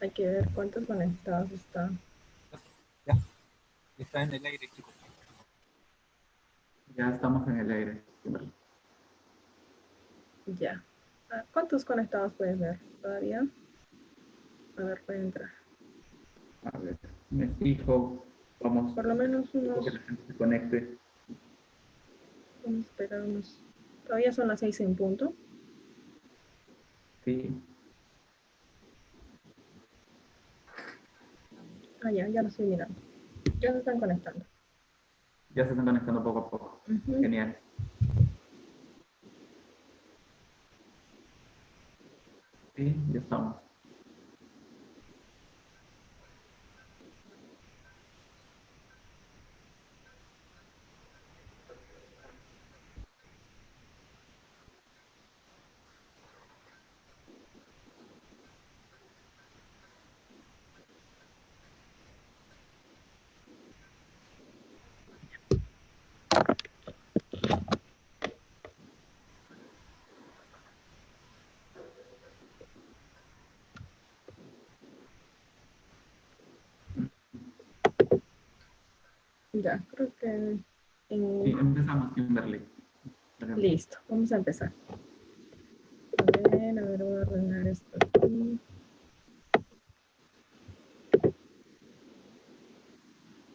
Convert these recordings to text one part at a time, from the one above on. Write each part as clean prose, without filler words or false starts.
Hay que ver cuántos conectados están. Ya, está en el aire, chicos. Ya estamos en el aire. Ya. ¿Cuántos conectados puedes ver todavía? A ver, puede entrar. A ver, me fijo. Vamos. Por lo menos Que unos. la gente se conecte. Vamos a esperar unos. Todavía son las 6 en punto. Sí. Ya lo estoy mirando. Ya se están conectando. Ya se están conectando poco a poco. Genial. Sí, ya estamos. Ya, creo que... Sí, empezamos, Kimberly. Listo, vamos a empezar. A ver, voy a ordenar esto aquí.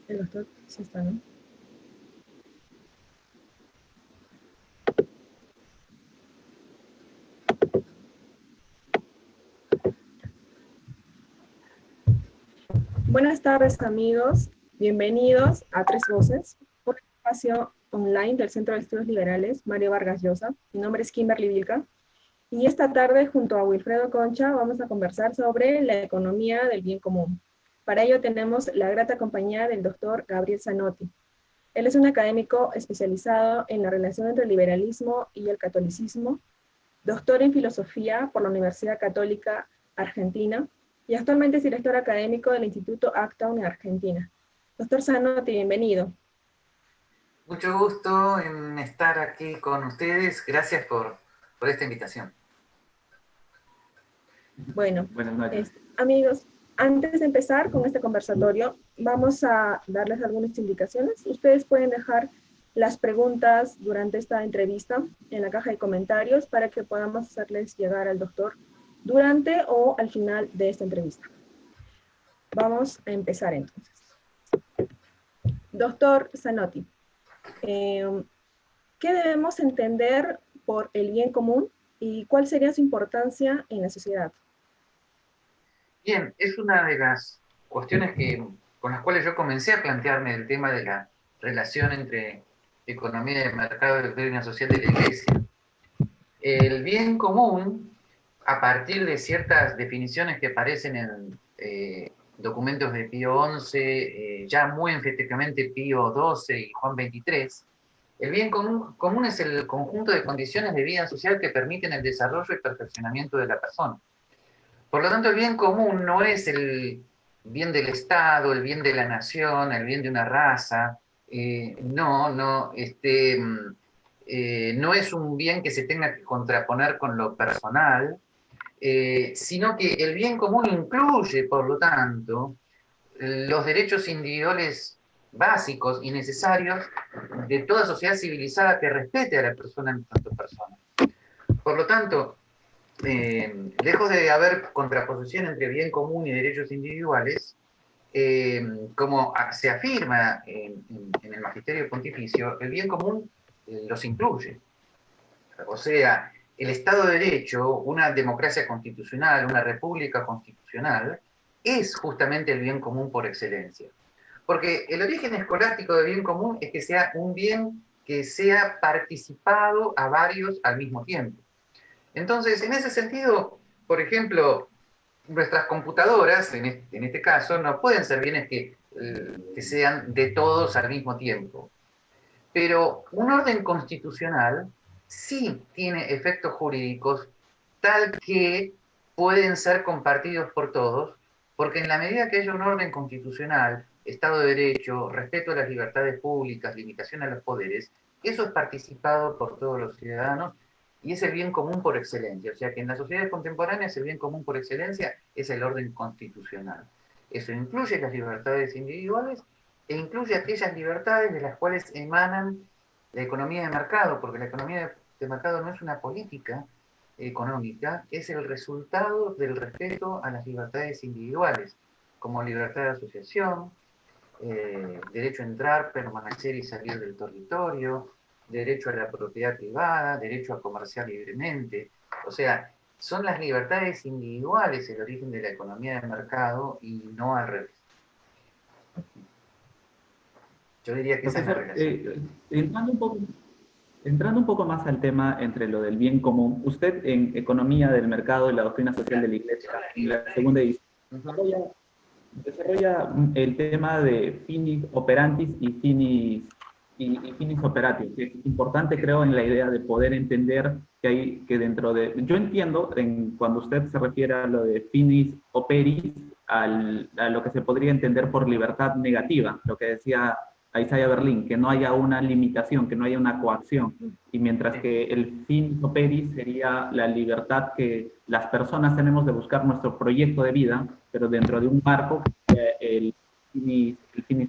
El doctor sí está, ¿no? Buenas tardes, amigos. Bienvenidos a Tres Voces, un espacio online del Centro de Estudios Liberales Mario Vargas Llosa. Mi nombre es Kimberly Vilca. Y esta tarde, junto a Wilfredo Concha, vamos a conversar sobre la economía del bien común. Para ello tenemos la grata compañía del doctor Gabriel Zanotti. Él es un académico especializado en la relación entre el liberalismo y el catolicismo, doctor en filosofía por la Universidad Católica Argentina y actualmente es director académico del Instituto Acton en Argentina. Doctor Zanotti, bienvenido. Mucho gusto en estar aquí con ustedes. Gracias por esta invitación. Bueno, buenas noches. Amigos, antes de empezar con este conversatorio, vamos a darles algunas indicaciones. Ustedes pueden dejar las preguntas durante esta entrevista en la caja de comentarios para que podamos hacerles llegar al doctor durante o al final de esta entrevista. Vamos a empezar entonces. Doctor Zanotti, ¿qué debemos entender por el bien común y cuál sería su importancia en la sociedad? Bien, es una de las cuestiones con las cuales yo comencé a plantearme el tema de la relación entre economía de mercado y doctrina social de la Iglesia. El bien común, a partir de ciertas definiciones que aparecen en documentos de Pío XI, ya muy enfáticamente Pío XII y Juan XXIII, el bien común es el conjunto de condiciones de vida social que permiten el desarrollo y perfeccionamiento de la persona. Por lo tanto, el bien común no es el bien del Estado, el bien de la nación, el bien de una raza. No es un bien que se tenga que contraponer con lo personal, sino que el bien común incluye, por lo tanto, los derechos individuales básicos y necesarios de toda sociedad civilizada que respete a la persona en tanto persona. Por lo tanto, lejos de haber contraposición entre bien común y derechos individuales, como se afirma en el Magisterio Pontificio, el bien común los incluye. O sea, el Estado de Derecho, una democracia constitucional, una república constitucional, es justamente el bien común por excelencia. Porque el origen escolástico del bien común es que sea un bien que sea participado a varios al mismo tiempo. Entonces, en ese sentido, por ejemplo, nuestras computadoras, en este caso, no pueden ser bienes que sean de todos al mismo tiempo. Pero un orden constitucional sí tiene efectos jurídicos tal que pueden ser compartidos por todos, porque en la medida que haya un orden constitucional, Estado de Derecho, respeto a las libertades públicas, limitación a los poderes, eso es participado por todos los ciudadanos y es el bien común por excelencia. O sea que en las sociedades contemporáneas el bien común por excelencia es el orden constitucional. Eso incluye las libertades individuales e incluye aquellas libertades de las cuales emanan la economía de mercado, porque la economía de mercado no es una política económica, es el resultado del respeto a las libertades individuales, como libertad de asociación, derecho a entrar, permanecer y salir del territorio, derecho a la propiedad privada, derecho a comerciar libremente. O sea, son las libertades individuales el origen de la economía de mercado y no al revés. Yo diría que esa es la Profesor, relación. entrando un poco más al tema entre lo del bien común, usted en Economía del Mercado y la Doctrina Social de la Iglesia, en la segunda edición, desarrolla el tema de finis operantis y finis operatio, que es importante, creo, en la idea de poder entender que hay que dentro de... Yo entiendo, cuando usted se refiere a lo de finis operis, a lo que se podría entender por libertad negativa, lo que decía Isaiah Berlin, que no haya una limitación, que no haya una coacción, y mientras que el finis operis sería la libertad que las personas tenemos de buscar nuestro proyecto de vida, pero dentro de un marco, el finis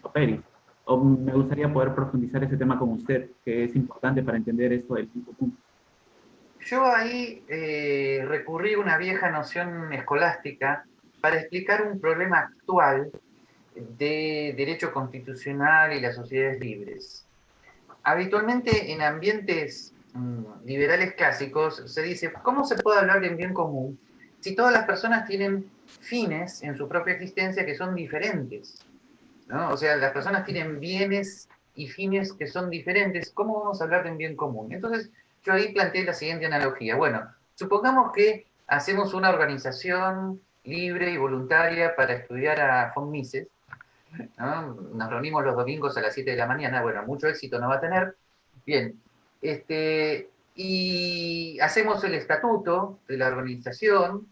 operis. O me gustaría poder profundizar ese tema con usted, que es importante para entender esto del bien común. Yo ahí recurrí a una vieja noción escolástica para explicar un problema actual de derecho constitucional y las sociedades libres. Habitualmente en ambientes liberales clásicos se dice, ¿cómo se puede hablar de bien común si todas las personas tienen fines en su propia existencia que son diferentes? ¿No? O sea, las personas tienen bienes y fines que son diferentes. ¿Cómo vamos a hablar de un bien común? Entonces, yo ahí planteé la siguiente analogía. Bueno, supongamos que hacemos una organización libre y voluntaria para estudiar a von Mises, ¿no? Nos reunimos los domingos a las 7 de la mañana, bueno, mucho éxito no va a tener. Bien, y hacemos el estatuto de la organización,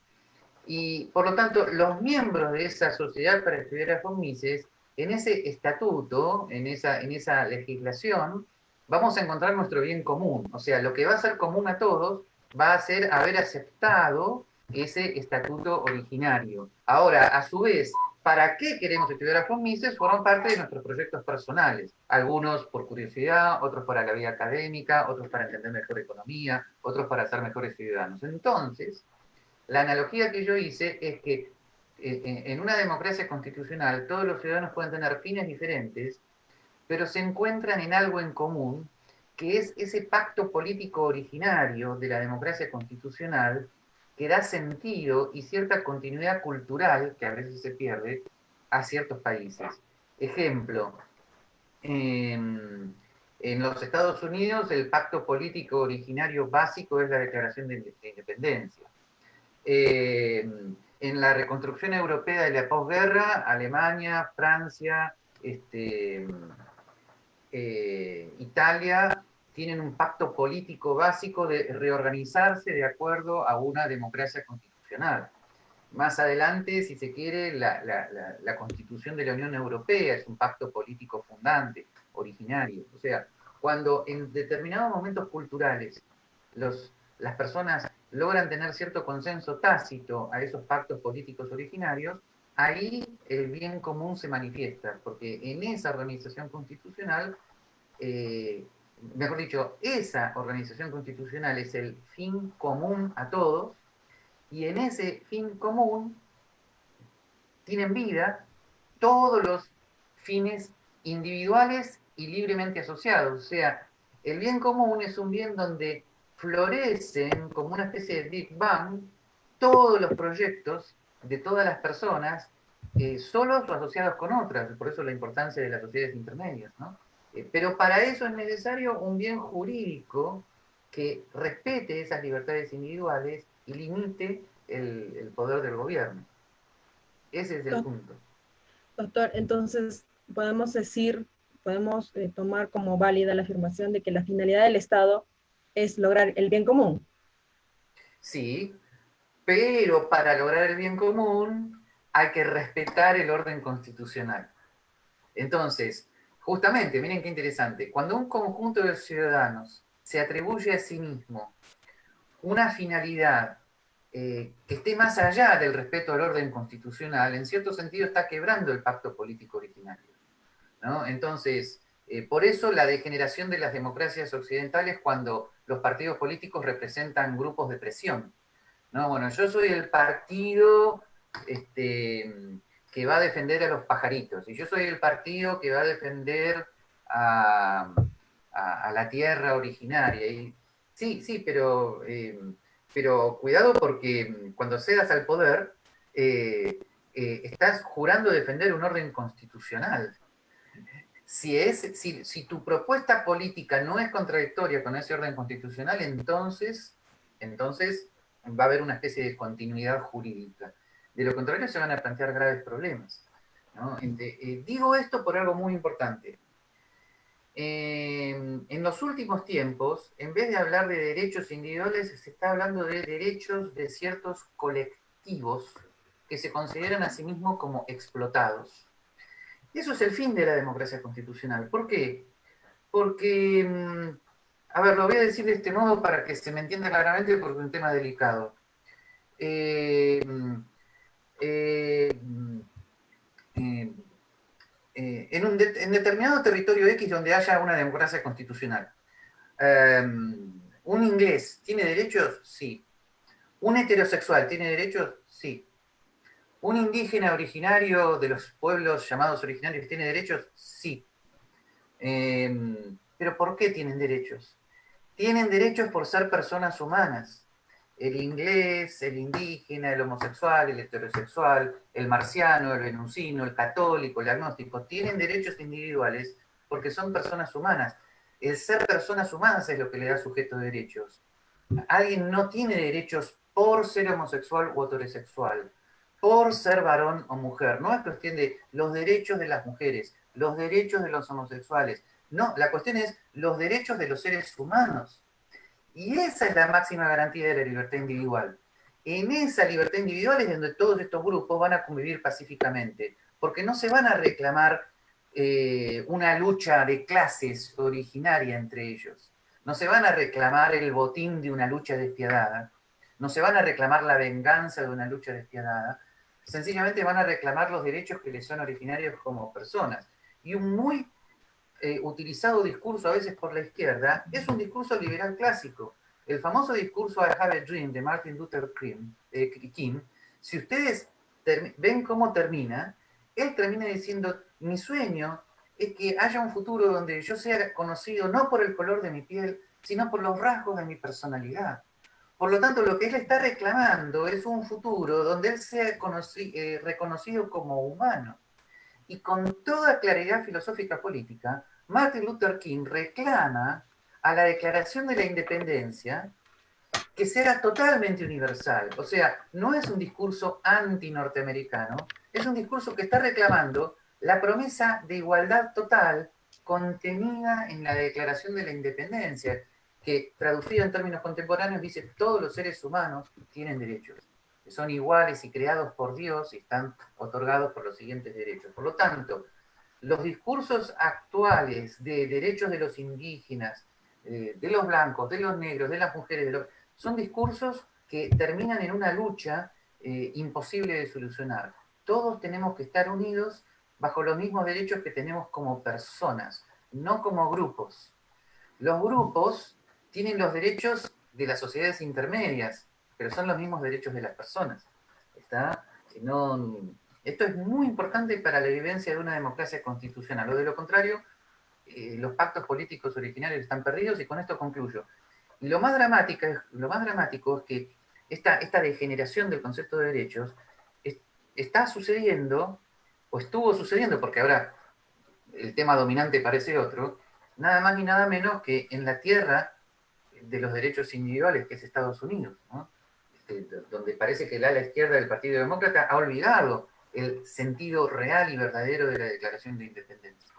y por lo tanto, los miembros de esa sociedad para estudiar a von Mises, en ese estatuto, en esa legislación, vamos a encontrar nuestro bien común. O sea, lo que va a ser común a todos va a ser haber aceptado ese estatuto originario. Ahora, a su vez, ¿para qué queremos estudiar a von Mises? Forman parte de nuestros proyectos personales. Algunos por curiosidad, otros para la vida académica, otros para entender mejor economía, otros para ser mejores ciudadanos. Entonces, la analogía que yo hice es que en una democracia constitucional todos los ciudadanos pueden tener fines diferentes, pero se encuentran en algo en común, que es ese pacto político originario de la democracia constitucional que da sentido y cierta continuidad cultural, que a veces se pierde, a ciertos países. Ejemplo, en los Estados Unidos el pacto político originario básico es la Declaración de Independencia. En la reconstrucción europea de la posguerra, Alemania, Francia, Italia tienen un pacto político básico de reorganizarse de acuerdo a una democracia constitucional. Más adelante, si se quiere, la Constitución de la Unión Europea es un pacto político fundante, originario. O sea, cuando en determinados momentos culturales las personas logran tener cierto consenso tácito a esos pactos políticos originarios, ahí el bien común se manifiesta, porque en esa organización constitucional, mejor dicho, esa organización constitucional es el fin común a todos, y en ese fin común tienen vida todos los fines individuales y libremente asociados. O sea, el bien común es un bien donde florecen como una especie de Big Bang todos los proyectos de todas las personas, solos o asociados con otras. Por eso la importancia de las sociedades intermedias, ¿no? Pero para eso es necesario un bien jurídico que respete esas libertades individuales y limite el poder del gobierno. Ese es el punto. Doctor, entonces podemos decir, podemos tomar como válida la afirmación de que la finalidad del Estado es lograr el bien común. Sí, pero para lograr el bien común hay que respetar el orden constitucional. Entonces, justamente, miren qué interesante, cuando un conjunto de ciudadanos se atribuye a sí mismo una finalidad que esté más allá del respeto al orden constitucional, en cierto sentido está quebrando el pacto político originario, ¿no? Entonces, por eso la degeneración de las democracias occidentales cuando los partidos políticos representan grupos de presión, ¿no? Bueno, yo soy el partido que va a defender a los pajaritos, y yo soy el partido que va a defender a la tierra originaria. Y, sí, pero cuidado porque cuando cedas al poder, estás jurando defender un orden constitucional. Si tu propuesta política no es contradictoria con ese orden constitucional, entonces va a haber una especie de continuidad jurídica. De lo contrario, se van a plantear graves problemas, ¿no? Digo esto por algo muy importante. En los últimos tiempos, en vez de hablar de derechos individuales, se está hablando de derechos de ciertos colectivos que se consideran a sí mismos como explotados. Eso es el fin de la democracia constitucional. ¿Por qué? Porque, a ver, lo voy a decir de este modo para que se me entienda claramente porque es un tema delicado. En determinado territorio X donde haya una democracia constitucional, ¿un inglés tiene derechos? Sí. ¿Un heterosexual tiene derechos? Sí. ¿Un indígena originario de los pueblos llamados originarios tiene derechos? Sí. ¿Pero por qué tienen derechos? Tienen derechos por ser personas humanas. El inglés, el indígena, el homosexual, el heterosexual, el marciano, el venusino, el católico, el agnóstico, tienen derechos individuales porque son personas humanas. El ser personas humanas es lo que le da sujeto de derechos. Alguien no tiene derechos por ser homosexual o heterosexual, por ser varón o mujer. No es cuestión de los derechos de las mujeres, los derechos de los homosexuales. No, la cuestión es los derechos de los seres humanos. Y esa es la máxima garantía de la libertad individual. En esa libertad individual es donde todos estos grupos van a convivir pacíficamente, porque no se van a reclamar una lucha de clases originaria entre ellos. No se van a reclamar el botín de una lucha despiadada. No se van a reclamar la venganza de una lucha despiadada. Sencillamente van a reclamar los derechos que les son originarios como personas. Y un muy utilizado discurso a veces por la izquierda es un discurso liberal clásico. El famoso discurso I Have a Dream de Martin Luther King, si ustedes ven cómo termina, él termina diciendo, mi sueño es que haya un futuro donde yo sea conocido no por el color de mi piel, sino por los rasgos de mi personalidad. Por lo tanto, lo que él está reclamando es un futuro donde él sea reconocido como humano. Y con toda claridad filosófica política, Martin Luther King reclama a la Declaración de la Independencia que sea totalmente universal. O sea, no es un discurso anti-norteamericano, es un discurso que está reclamando la promesa de igualdad total contenida en la Declaración de la Independencia, que traducida en términos contemporáneos dice todos los seres humanos tienen derechos, que son iguales y creados por Dios y están otorgados por los siguientes derechos. Por lo tanto, los discursos actuales de derechos de los indígenas, de los blancos, de los negros, de las mujeres, son discursos que terminan en una lucha imposible de solucionar. Todos tenemos que estar unidos bajo los mismos derechos que tenemos como personas, no como grupos. Los grupos tienen los derechos de las sociedades intermedias, pero son los mismos derechos de las personas. ¿Está? Esto es muy importante para la vivencia de una democracia constitucional. O de lo contrario, los pactos políticos originarios están perdidos, y con esto concluyo. Y lo más dramático es que esta degeneración del concepto de derechos está sucediendo, o estuvo sucediendo, porque ahora el tema dominante parece otro, nada más ni nada menos que en la tierra de los derechos individuales, que es Estados Unidos, ¿no? Donde parece que el ala izquierda del Partido Demócrata ha olvidado el sentido real y verdadero de la Declaración de Independencia.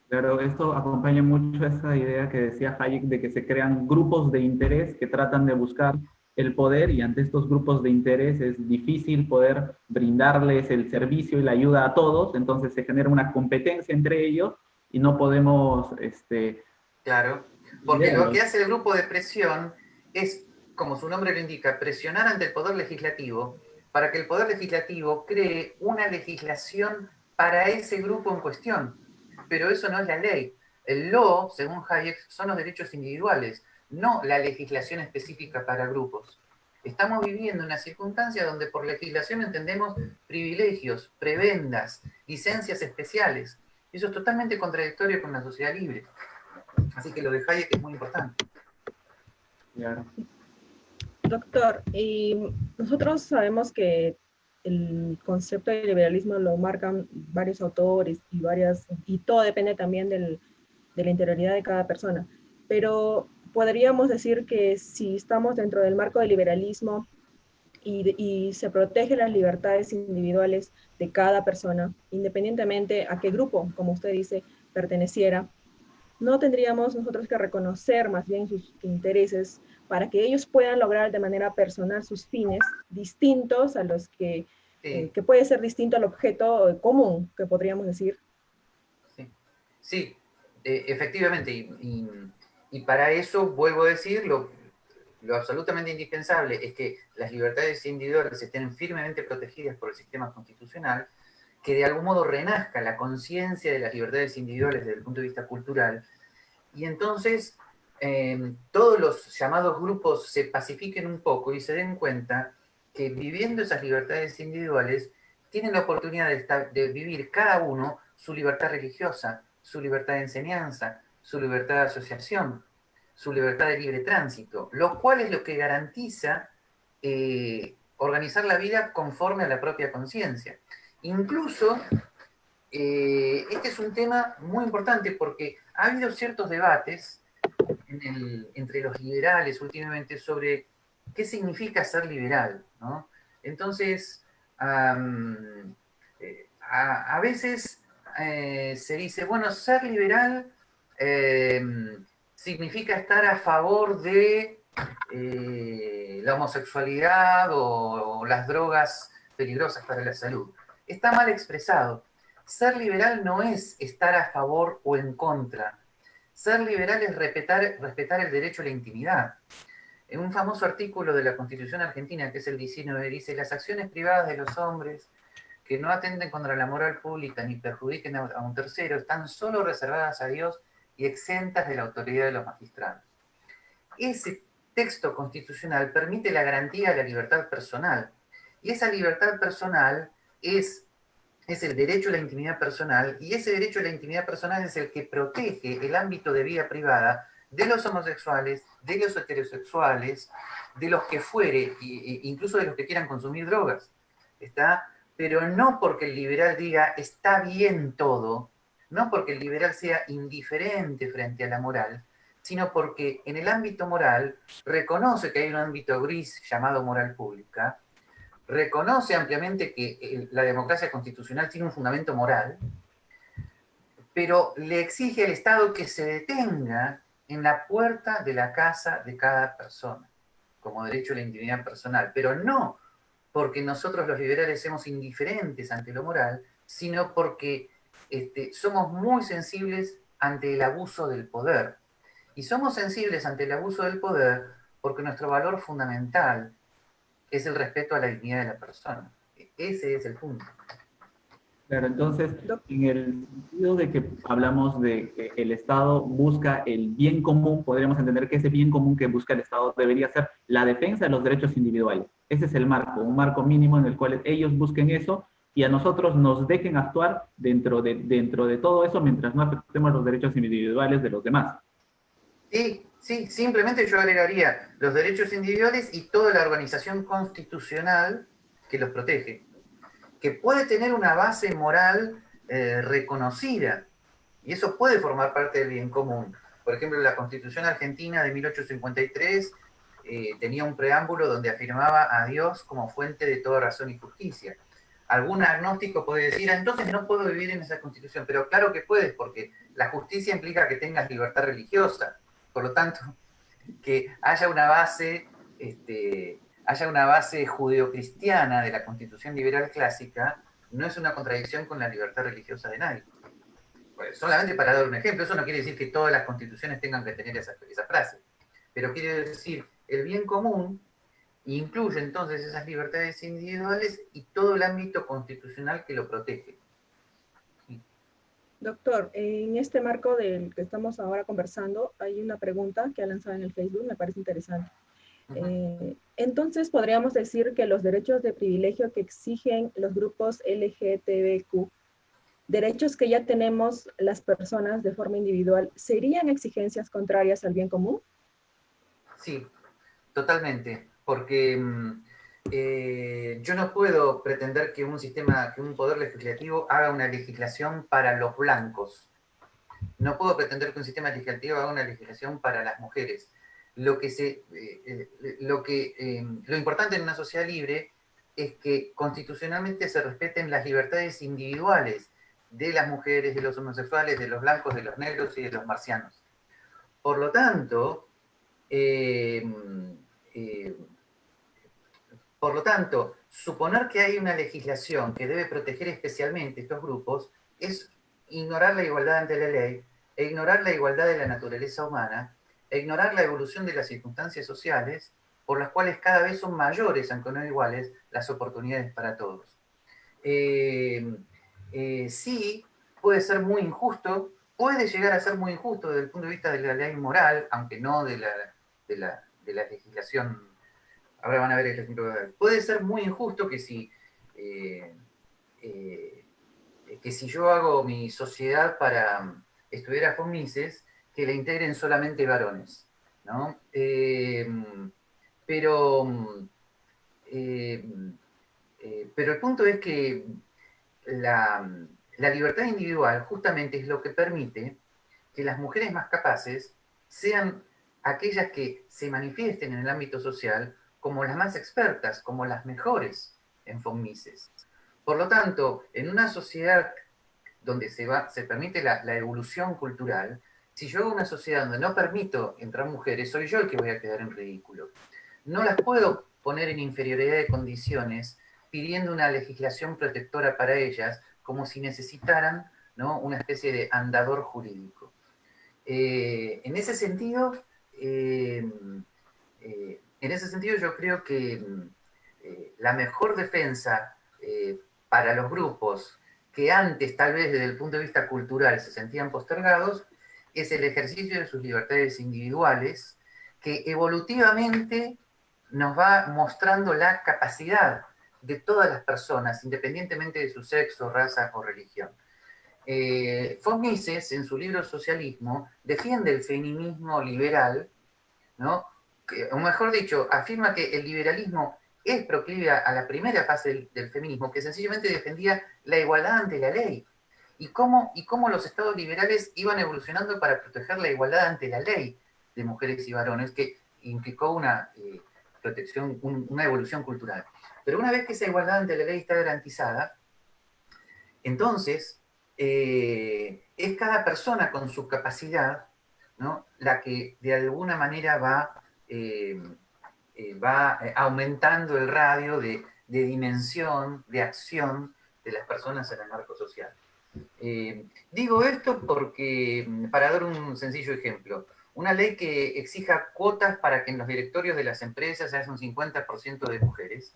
Claro, esto acompaña mucho esa idea que decía Hayek de que se crean grupos de interés que tratan de buscar el poder, y ante estos grupos de interés es difícil poder brindarles el servicio y la ayuda a todos, entonces se genera una competencia entre ellos y no podemos... Claro, porque lo que hace el grupo de presión es, como su nombre lo indica, presionar ante el Poder Legislativo para que el Poder Legislativo cree una legislación para ese grupo en cuestión. Pero eso no es la ley. El law, según Hayek, son los derechos individuales, no la legislación específica para grupos. Estamos viviendo una circunstancia donde por legislación entendemos privilegios, prebendas, licencias especiales. Eso es totalmente contradictorio con la sociedad libre. Así que lo de Hayek es muy importante. Claro. Doctor, y nosotros sabemos que el concepto de liberalismo lo marcan varios autores y todo depende también de la interioridad de cada persona. Pero podríamos decir que si estamos dentro del marco del liberalismo y se protegen las libertades individuales de cada persona, independientemente a qué grupo, como usted dice, perteneciera, no tendríamos nosotros que reconocer más bien sus intereses para que ellos puedan lograr de manera personal sus fines distintos a los que puede ser distinto al objeto común, que podríamos decir. Sí, sí, efectivamente, y para eso vuelvo a decir, lo absolutamente indispensable es que las libertades individuales estén firmemente protegidas por el sistema constitucional, que de algún modo renazca la conciencia de las libertades individuales desde el punto de vista cultural, y entonces todos los llamados grupos se pacifiquen un poco y se den cuenta que viviendo esas libertades individuales tienen la oportunidad de vivir cada uno su libertad religiosa, su libertad de enseñanza, su libertad de asociación, su libertad de libre tránsito, lo cual es lo que garantiza organizar la vida conforme a la propia conciencia. Incluso, este es un tema muy importante porque ha habido ciertos debates entre los liberales últimamente sobre qué significa ser liberal, ¿no? Entonces, a veces se dice, bueno, ser liberal significa estar a favor de la homosexualidad o las drogas peligrosas para la salud. Está mal expresado. Ser liberal no es estar a favor o en contra. Ser liberal es respetar el derecho a la intimidad. En un famoso artículo de la Constitución Argentina, que es el 19, dice: las acciones privadas de los hombres que no atenten contra la moral pública ni perjudiquen a un tercero están solo reservadas a Dios y exentas de la autoridad de los magistrados. Ese texto constitucional permite la garantía de la libertad personal. Y esa libertad personal es el derecho a la intimidad personal, y ese derecho a la intimidad personal es el que protege el ámbito de vida privada de los homosexuales, de los heterosexuales, de los que fuere, incluso de los que quieran consumir drogas. ¿Está? Pero no porque el liberal diga está bien todo, no porque el liberal sea indiferente frente a la moral, sino porque en el ámbito moral reconoce que hay un ámbito gris llamado moral pública, reconoce ampliamente que la democracia constitucional tiene un fundamento moral, pero le exige al Estado que se detenga en la puerta de la casa de cada persona, como derecho a la intimidad personal, pero no porque nosotros los liberales seamos indiferentes ante lo moral, sino porque somos muy sensibles ante el abuso del poder. Y somos sensibles ante el abuso del poder porque nuestro valor fundamental es el respeto a la dignidad de la persona. Ese es el punto. Claro, entonces, en el sentido de que hablamos de que el Estado busca el bien común, podríamos entender que ese bien común que busca el Estado debería ser la defensa de los derechos individuales. Ese es el marco, un marco mínimo en el cual ellos busquen eso y a nosotros nos dejen actuar dentro de todo eso mientras no afectemos los derechos individuales de los demás. Sí, sí, simplemente yo agregaría los derechos individuales y toda la organización constitucional que los protege, que puede tener una base moral reconocida, y eso puede formar parte del bien común. Por ejemplo, la Constitución Argentina de 1853 tenía un preámbulo donde afirmaba a Dios como fuente de toda razón y justicia. Algún agnóstico puede decir, entonces no puedo vivir en esa Constitución, pero claro que puedes, porque la justicia implica que tengas libertad religiosa. Por lo tanto, que haya una base judeocristiana de la Constitución liberal clásica no es una contradicción con la libertad religiosa de nadie. Pues, solamente para dar un ejemplo, eso no quiere decir que todas las constituciones tengan que tener esa frase, pero quiere decir el bien común incluye entonces esas libertades individuales y todo el ámbito constitucional que lo protege. Doctor, en este marco del que estamos ahora conversando, hay una pregunta que ha lanzado en el Facebook, me parece interesante. Entonces, podríamos decir que los derechos de privilegio que exigen los grupos LGTBQ, derechos que ya tenemos las personas de forma individual, ¿serían exigencias contrarias al bien común? Sí, totalmente, porque yo no puedo pretender que un poder legislativo haga una legislación para los blancos. No puedo pretender que un sistema legislativo haga una legislación para las mujeres. Lo importante en una sociedad libre es que constitucionalmente se respeten las libertades individuales de las mujeres, de los homosexuales, de los blancos, de los negros y de los marcianos. Por lo tanto, eh, eh, suponer que hay una legislación que debe proteger especialmente estos grupos es ignorar la igualdad ante la ley, e ignorar la igualdad de la naturaleza humana, e ignorar la evolución de las circunstancias sociales por las cuales cada vez son mayores, aunque no iguales, las oportunidades para todos. Sí, puede ser muy injusto, puede llegar a ser muy injusto desde el punto de vista de la ley moral, aunque no de la legislación. Ahora van a ver el ejemplo. Puede ser muy injusto eh, eh, que si yo hago mi sociedad para estudiar a FOMISES, que la integren solamente varones, ¿no? Pero, eh, pero el punto es que la, la libertad individual justamente es lo que permite que las mujeres más capaces sean aquellas que se manifiesten en el ámbito social como las más expertas, como las mejores en FOMISES. Por lo tanto, en una sociedad donde se permite la evolución cultural, si yo hago una sociedad donde no permito entrar mujeres, soy yo el que voy a quedar en ridículo. No las puedo poner en inferioridad de condiciones pidiendo una legislación protectora para ellas, como si necesitaran, ¿no?, una especie de andador jurídico. En ese sentido, yo creo que la mejor defensa para los grupos que antes, tal vez desde el punto de vista cultural, se sentían postergados, es el ejercicio de sus libertades individuales, que evolutivamente nos va mostrando la capacidad de todas las personas, independientemente de su sexo, raza o religión. Von Mises, en su libro Socialismo, defiende el feminismo liberal, ¿no? O mejor dicho, afirma que el liberalismo es proclive a la primera fase del feminismo, que sencillamente defendía la igualdad ante la ley. Y cómo los estados liberales iban evolucionando para proteger la igualdad ante la ley de mujeres y varones, que implicó una protección, una evolución cultural. Pero una vez que esa igualdad ante la ley está garantizada, entonces es cada persona con su capacidad, ¿no?, la que de alguna manera va aumentando el radio de dimensión, de acción de las personas en el marco social. Digo esto porque, para dar un sencillo ejemplo, una ley que exija cuotas para que en los directorios de las empresas haya un 50% de mujeres,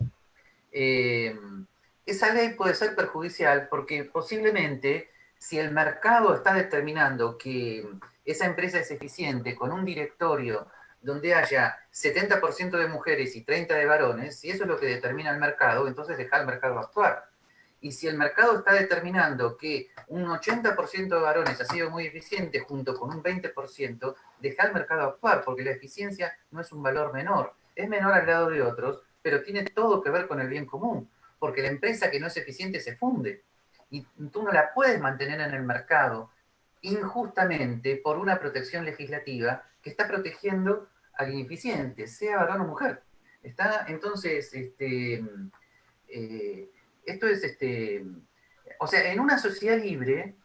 esa ley puede ser perjudicial porque posiblemente, si el mercado está determinando que esa empresa es eficiente con un directorio donde haya 70% de mujeres y 30% de varones, si eso es lo que determina el mercado, entonces deja al mercado actuar. Y si el mercado está determinando que un 80% de varones ha sido muy eficiente junto con un 20%, deja al mercado actuar, porque la eficiencia no es un valor menor. Es menor al lado de otros, pero tiene todo que ver con el bien común, porque la empresa que no es eficiente se funde. Y tú no la puedes mantener en el mercado injustamente por una protección legislativa que está protegiendo al ineficiente, sea varón o mujer. Entonces, esto es, o sea, en una sociedad libre,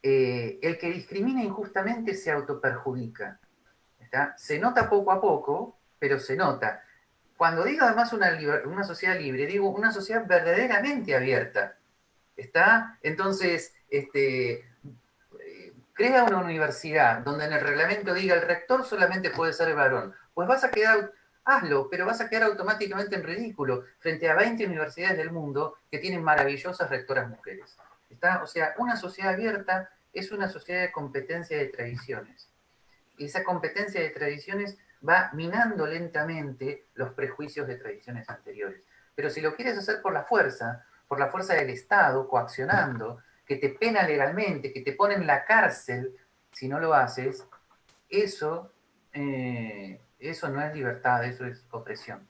el que discrimina injustamente se autoperjudica. ¿Está? Se nota poco a poco, pero se nota. Cuando digo además una sociedad libre, digo una sociedad verdaderamente abierta. ¿Está? Entonces, crea una universidad donde en el reglamento diga el rector solamente puede ser varón. Pues vas a quedar hazlo, pero vas a quedar automáticamente en ridículo frente a 20 universidades del mundo que tienen maravillosas rectoras mujeres. ¿Está? O sea, una sociedad abierta es una sociedad de competencia de tradiciones. Y esa competencia de tradiciones va minando lentamente los prejuicios de tradiciones anteriores. Pero si lo quieres hacer por la fuerza del Estado, coaccionando, que te pena legalmente, que te pone en la cárcel si no lo haces, eso, eso no es libertad, eso es opresión.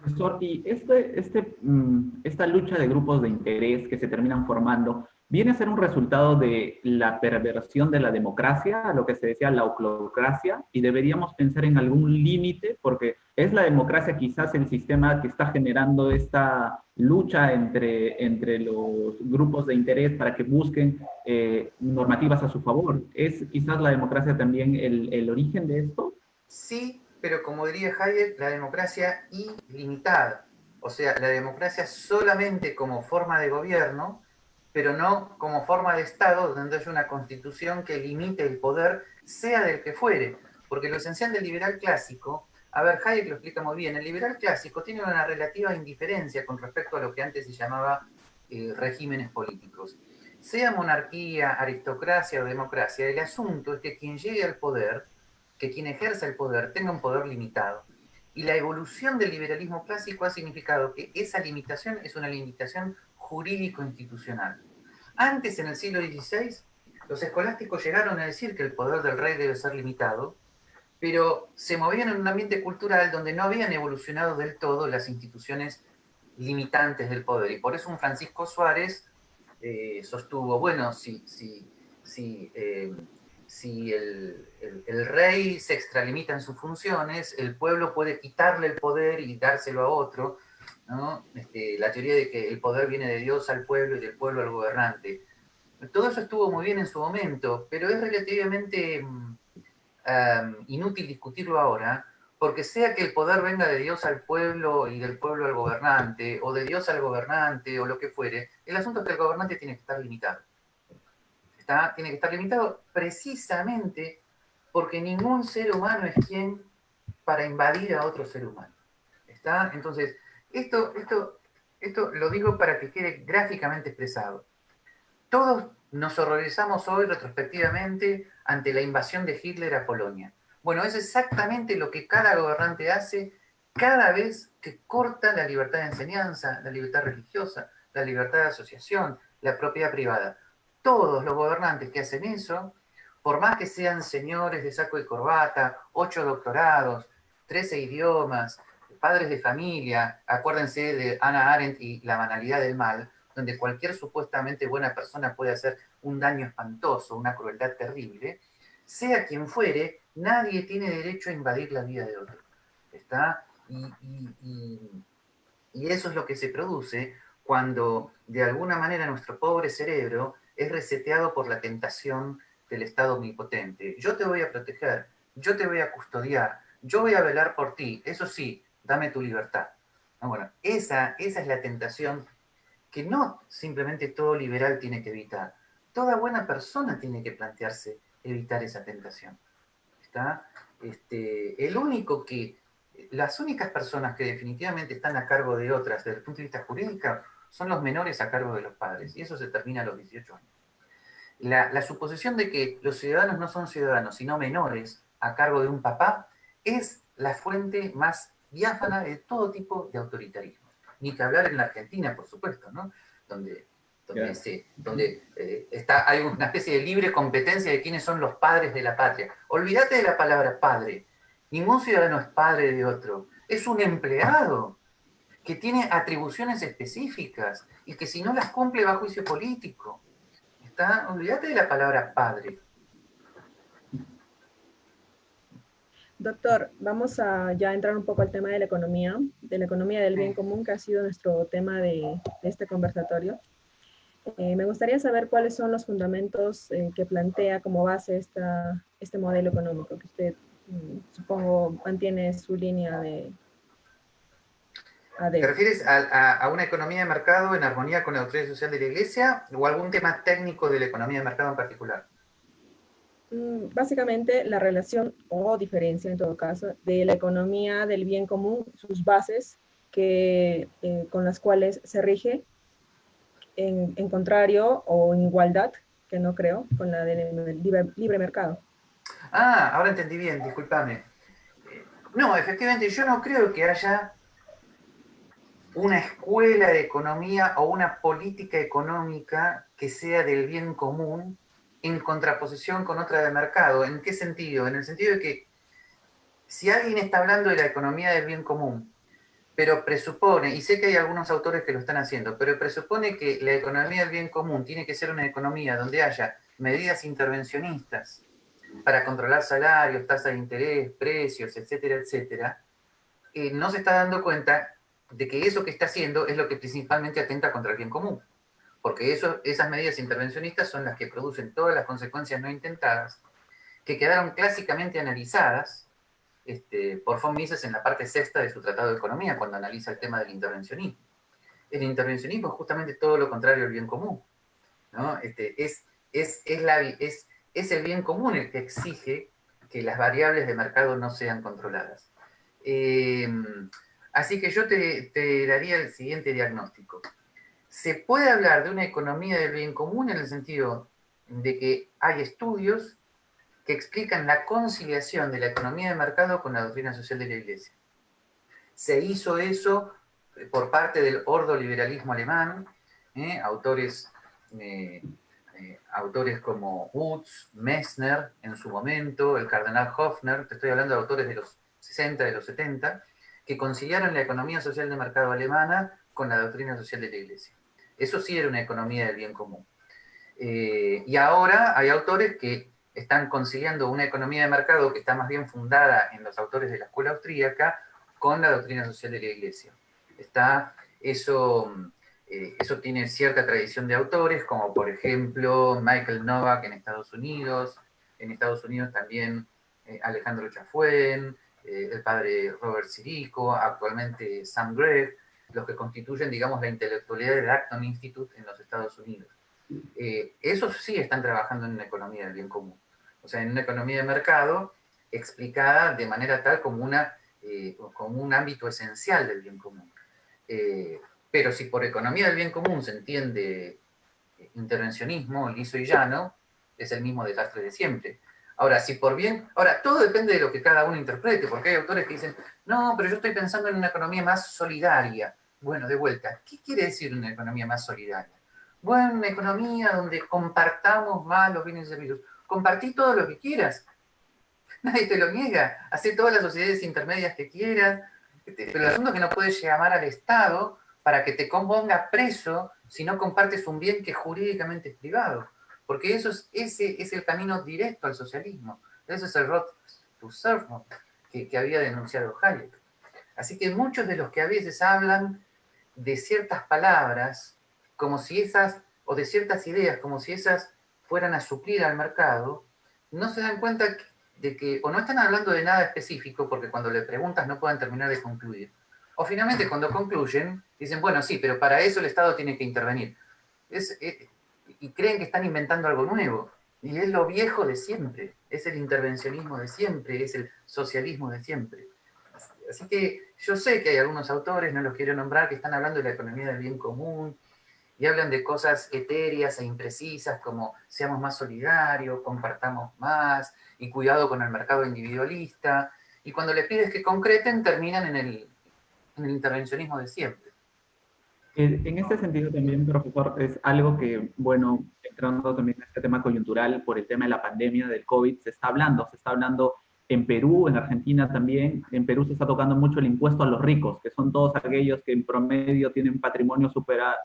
Profesor, y esta lucha de grupos de interés que se terminan formando, ¿viene a ser un resultado de la perversión de la democracia, lo que se decía la oclocracia? Y deberíamos pensar en algún límite, porque es la democracia quizás el sistema que está generando esta lucha entre los grupos de interés para que busquen normativas a su favor. ¿Es quizás la democracia también el origen de esto? Sí, pero como diría Hayek, la democracia ilimitada. O sea, la democracia solamente como forma de gobierno, pero no como forma de Estado, donde haya una constitución que limite el poder, sea del que fuere. Porque lo esencial del liberal clásico, a ver, Hayek lo explica muy bien, el liberal clásico tiene una relativa indiferencia con respecto a lo que antes se llamaba regímenes políticos. Sea monarquía, aristocracia o democracia, el asunto es que quien llegue al poder, que quien ejerza el poder tenga un poder limitado. Y la evolución del liberalismo clásico ha significado que esa limitación es una limitación jurídico-institucional. Antes, en el siglo XVI, los escolásticos llegaron a decir que el poder del rey debe ser limitado, pero se movían en un ambiente cultural donde no habían evolucionado del todo las instituciones limitantes del poder. Y por eso un Francisco Suárez sostuvo, bueno, si el rey se extralimita en sus funciones, el pueblo puede quitarle el poder y dárselo a otro, ¿no? La teoría de que el poder viene de Dios al pueblo y del pueblo al gobernante. Todo eso estuvo muy bien en su momento, pero es relativamente inútil discutirlo ahora, porque sea que el poder venga de Dios al pueblo y del pueblo al gobernante, o de Dios al gobernante, o lo que fuere, el asunto es que el gobernante tiene que estar limitado. Tiene que estar limitado precisamente porque ningún ser humano es quien para invadir a otro ser humano. Entonces, esto lo digo para que quede gráficamente expresado. Todos nos horrorizamos hoy retrospectivamente ante la invasión de Hitler a Polonia. Bueno, es exactamente lo que cada gobernante hace cada vez que corta la libertad de enseñanza, la libertad religiosa, la libertad de asociación, la propiedad privada. Todos los gobernantes que hacen eso, por más que sean señores de saco y corbata, 8 doctorados, 13 idiomas, padres de familia, acuérdense de Hannah Arendt y La banalidad del mal, donde cualquier supuestamente buena persona puede hacer un daño espantoso, una crueldad terrible, sea quien fuere, nadie tiene derecho a invadir la vida de otro. ¿Está? Y eso es lo que se produce cuando de alguna manera nuestro pobre cerebro es reseteado por la tentación del Estado omnipotente. Yo te voy a proteger, yo te voy a custodiar, yo voy a velar por ti, eso sí, dame tu libertad. Bueno, esa es la tentación que no simplemente todo liberal tiene que evitar. Toda buena persona tiene que plantearse evitar esa tentación. ¿Está? El único que, las únicas personas que definitivamente están a cargo de otras desde el punto de vista jurídico son los menores a cargo de los padres, y eso se termina a los 18 años. La suposición de que los ciudadanos no son ciudadanos, sino menores a cargo de un papá, es la fuente más diáfana de todo tipo de autoritarismo. Ni que hablar en la Argentina, por supuesto, ¿no? Donde hay una especie de libre competencia de quiénes son los padres de la patria. Olvídate de la palabra padre. Ningún ciudadano es padre de otro. Es un empleado que tiene atribuciones específicas y que si no las cumple va a juicio político. Olvídate de la palabra padre. Doctor, vamos a ya entrar un poco al tema de la economía del bien común, que ha sido nuestro tema de este conversatorio. Me gustaría saber cuáles son los fundamentos que plantea como base este modelo económico, que usted, supongo, mantiene su línea de ¿Te refieres a una economía de mercado en armonía con la doctrina social de la Iglesia o algún tema técnico de la economía de mercado en particular? básicamente la relación o diferencia en todo caso de la economía del bien común, sus bases con las cuales se rige en contrario o en igualdad, que no creo, con la del libre mercado. Ah, ahora entendí bien, discúlpame. No, efectivamente, yo no creo que haya una escuela de economía o una política económica que sea del bien común en contraposición con otra de mercado. ¿En qué sentido? En el sentido de que si alguien está hablando de la economía del bien común, pero presupone, y sé que hay algunos autores que lo están haciendo, pero presupone que la economía del bien común tiene que ser una economía donde haya medidas intervencionistas para controlar salarios, tasas de interés, precios, etcétera, etcétera, no se está dando cuenta de que eso que está haciendo es lo que principalmente atenta contra el bien común. Porque esas medidas intervencionistas son las que producen todas las consecuencias no intentadas, que quedaron clásicamente analizadas por von Mises en la parte sexta de su Tratado de Economía, cuando analiza el tema del intervencionismo. El intervencionismo es justamente todo lo contrario al bien común, ¿no? Es el bien común el que exige que las variables de mercado no sean controladas. Así que yo te daría el siguiente diagnóstico. Se puede hablar de una economía del bien común en el sentido de que hay estudios que explican la conciliación de la economía de mercado con la doctrina social de la Iglesia. Se hizo eso por parte del ordoliberalismo alemán, autores como Woods, Messner en su momento, el cardenal Hofner, te estoy hablando de autores de los 60, de los 70, que conciliaron la economía social de mercado alemana con la doctrina social de la Iglesia. Eso sí era una economía del bien común. Y ahora hay autores que están conciliando una economía de mercado que está más bien fundada en los autores de la escuela austríaca con la doctrina social de la Iglesia. Eso tiene cierta tradición de autores, como por ejemplo Michael Novak en Estados Unidos también Alejandro Chafuen, el padre Robert Sirico, actualmente Sam Gregg, los que constituyen, digamos, la intelectualidad del Acton Institute en los Estados Unidos. Esos sí están trabajando en una economía del bien común, o sea, en una economía de mercado explicada de manera tal como un ámbito esencial del bien común. Pero si por economía del bien común se entiende intervencionismo liso y llano, es el mismo desastre de siempre. Ahora, todo depende de lo que cada uno interprete, porque hay autores que dicen, no, pero yo estoy pensando en una economía más solidaria. Bueno, de vuelta, ¿qué quiere decir una economía más solidaria? Bueno, una economía donde compartamos más los bienes y servicios. Compartí todo lo que quieras. Nadie te lo niega. Hacé todas las sociedades intermedias que quieras. Pero el asunto es que no puedes llamar al Estado para que te ponga preso si no compartes un bien que jurídicamente es privado. Porque ese es el camino directo al socialismo. Ese es el road to serfdom que había denunciado Hayek. Así que muchos de los que a veces hablan de ciertas palabras como si o de ciertas ideas como si esas fueran a suplir al mercado, no se dan cuenta de que o no están hablando de nada específico porque cuando le preguntas no pueden terminar de concluir. O finalmente cuando concluyen dicen, bueno, sí, pero para eso el Estado tiene que intervenir. Y creen que están inventando algo nuevo. Y es lo viejo de siempre, es el intervencionismo de siempre, es el socialismo de siempre. Así que yo sé que hay algunos autores, no los quiero nombrar, que están hablando de la economía del bien común y hablan de cosas etéreas e imprecisas como seamos más solidarios, compartamos más y cuidado con el mercado individualista. Y cuando les pides que concreten, terminan en el intervencionismo de siempre. En este sentido también, profesor, es algo que, bueno, entrando también en este tema coyuntural por el tema de la pandemia del COVID, se está hablando en Perú, en Argentina también. En Perú se está tocando mucho el impuesto a los ricos, que son todos aquellos que en promedio tienen patrimonio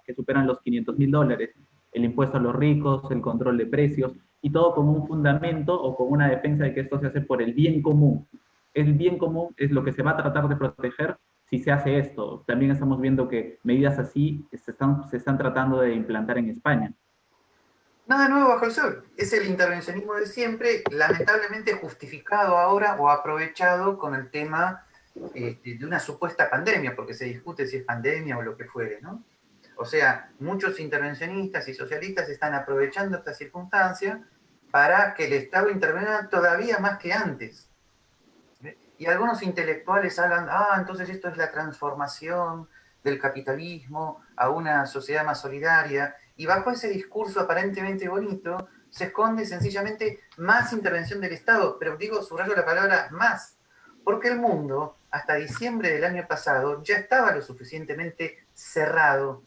que superan los $500.000. El impuesto a los ricos, el control de precios, y todo con un fundamento o con una defensa de que esto se hace por el bien común. El bien común es lo que se va a tratar de proteger si se hace esto. También estamos viendo que medidas así se están tratando de implantar en España. Nada nuevo bajo el sol. Es el intervencionismo de siempre, lamentablemente justificado ahora o aprovechado con el tema de una supuesta pandemia, porque se discute si es pandemia o lo que fuere, ¿no? O sea, muchos intervencionistas y socialistas están aprovechando esta circunstancia para que el Estado intervenga todavía más que antes. Y algunos intelectuales hablan, entonces esto es la transformación del capitalismo a una sociedad más solidaria, y bajo ese discurso aparentemente bonito se esconde sencillamente más intervención del Estado, pero digo, subrayo la palabra más, porque el mundo, hasta diciembre del año pasado, ya estaba lo suficientemente cerrado,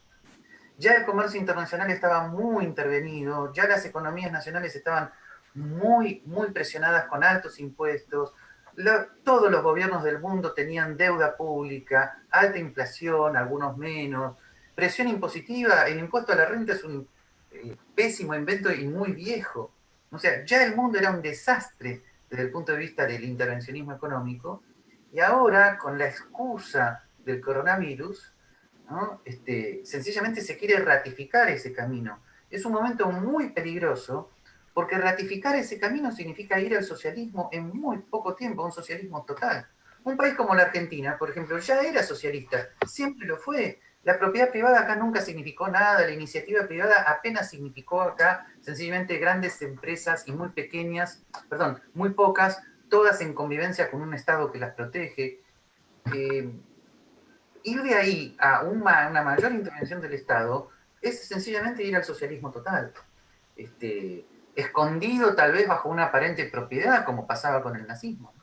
ya el comercio internacional estaba muy intervenido, ya las economías nacionales estaban muy, muy presionadas con altos impuestos, todos los gobiernos del mundo tenían deuda pública, alta inflación, algunos menos, presión impositiva, el impuesto a la renta es un pésimo invento y muy viejo. O sea, ya el mundo era un desastre desde el punto de vista del intervencionismo económico, y ahora, con la excusa del coronavirus, ¿no? Sencillamente se quiere ratificar ese camino. Es un momento muy peligroso, porque ratificar ese camino significa ir al socialismo en muy poco tiempo, a un socialismo total. Un país como la Argentina, por ejemplo, ya era socialista, siempre lo fue. La propiedad privada acá nunca significó nada, la iniciativa privada apenas significó acá sencillamente grandes empresas y muy pequeñas, perdón, muy pocas, todas en convivencia con un Estado que las protege. Ir de ahí a una mayor intervención del Estado es sencillamente ir al socialismo total. Escondido tal vez bajo una aparente propiedad, como pasaba con el nazismo.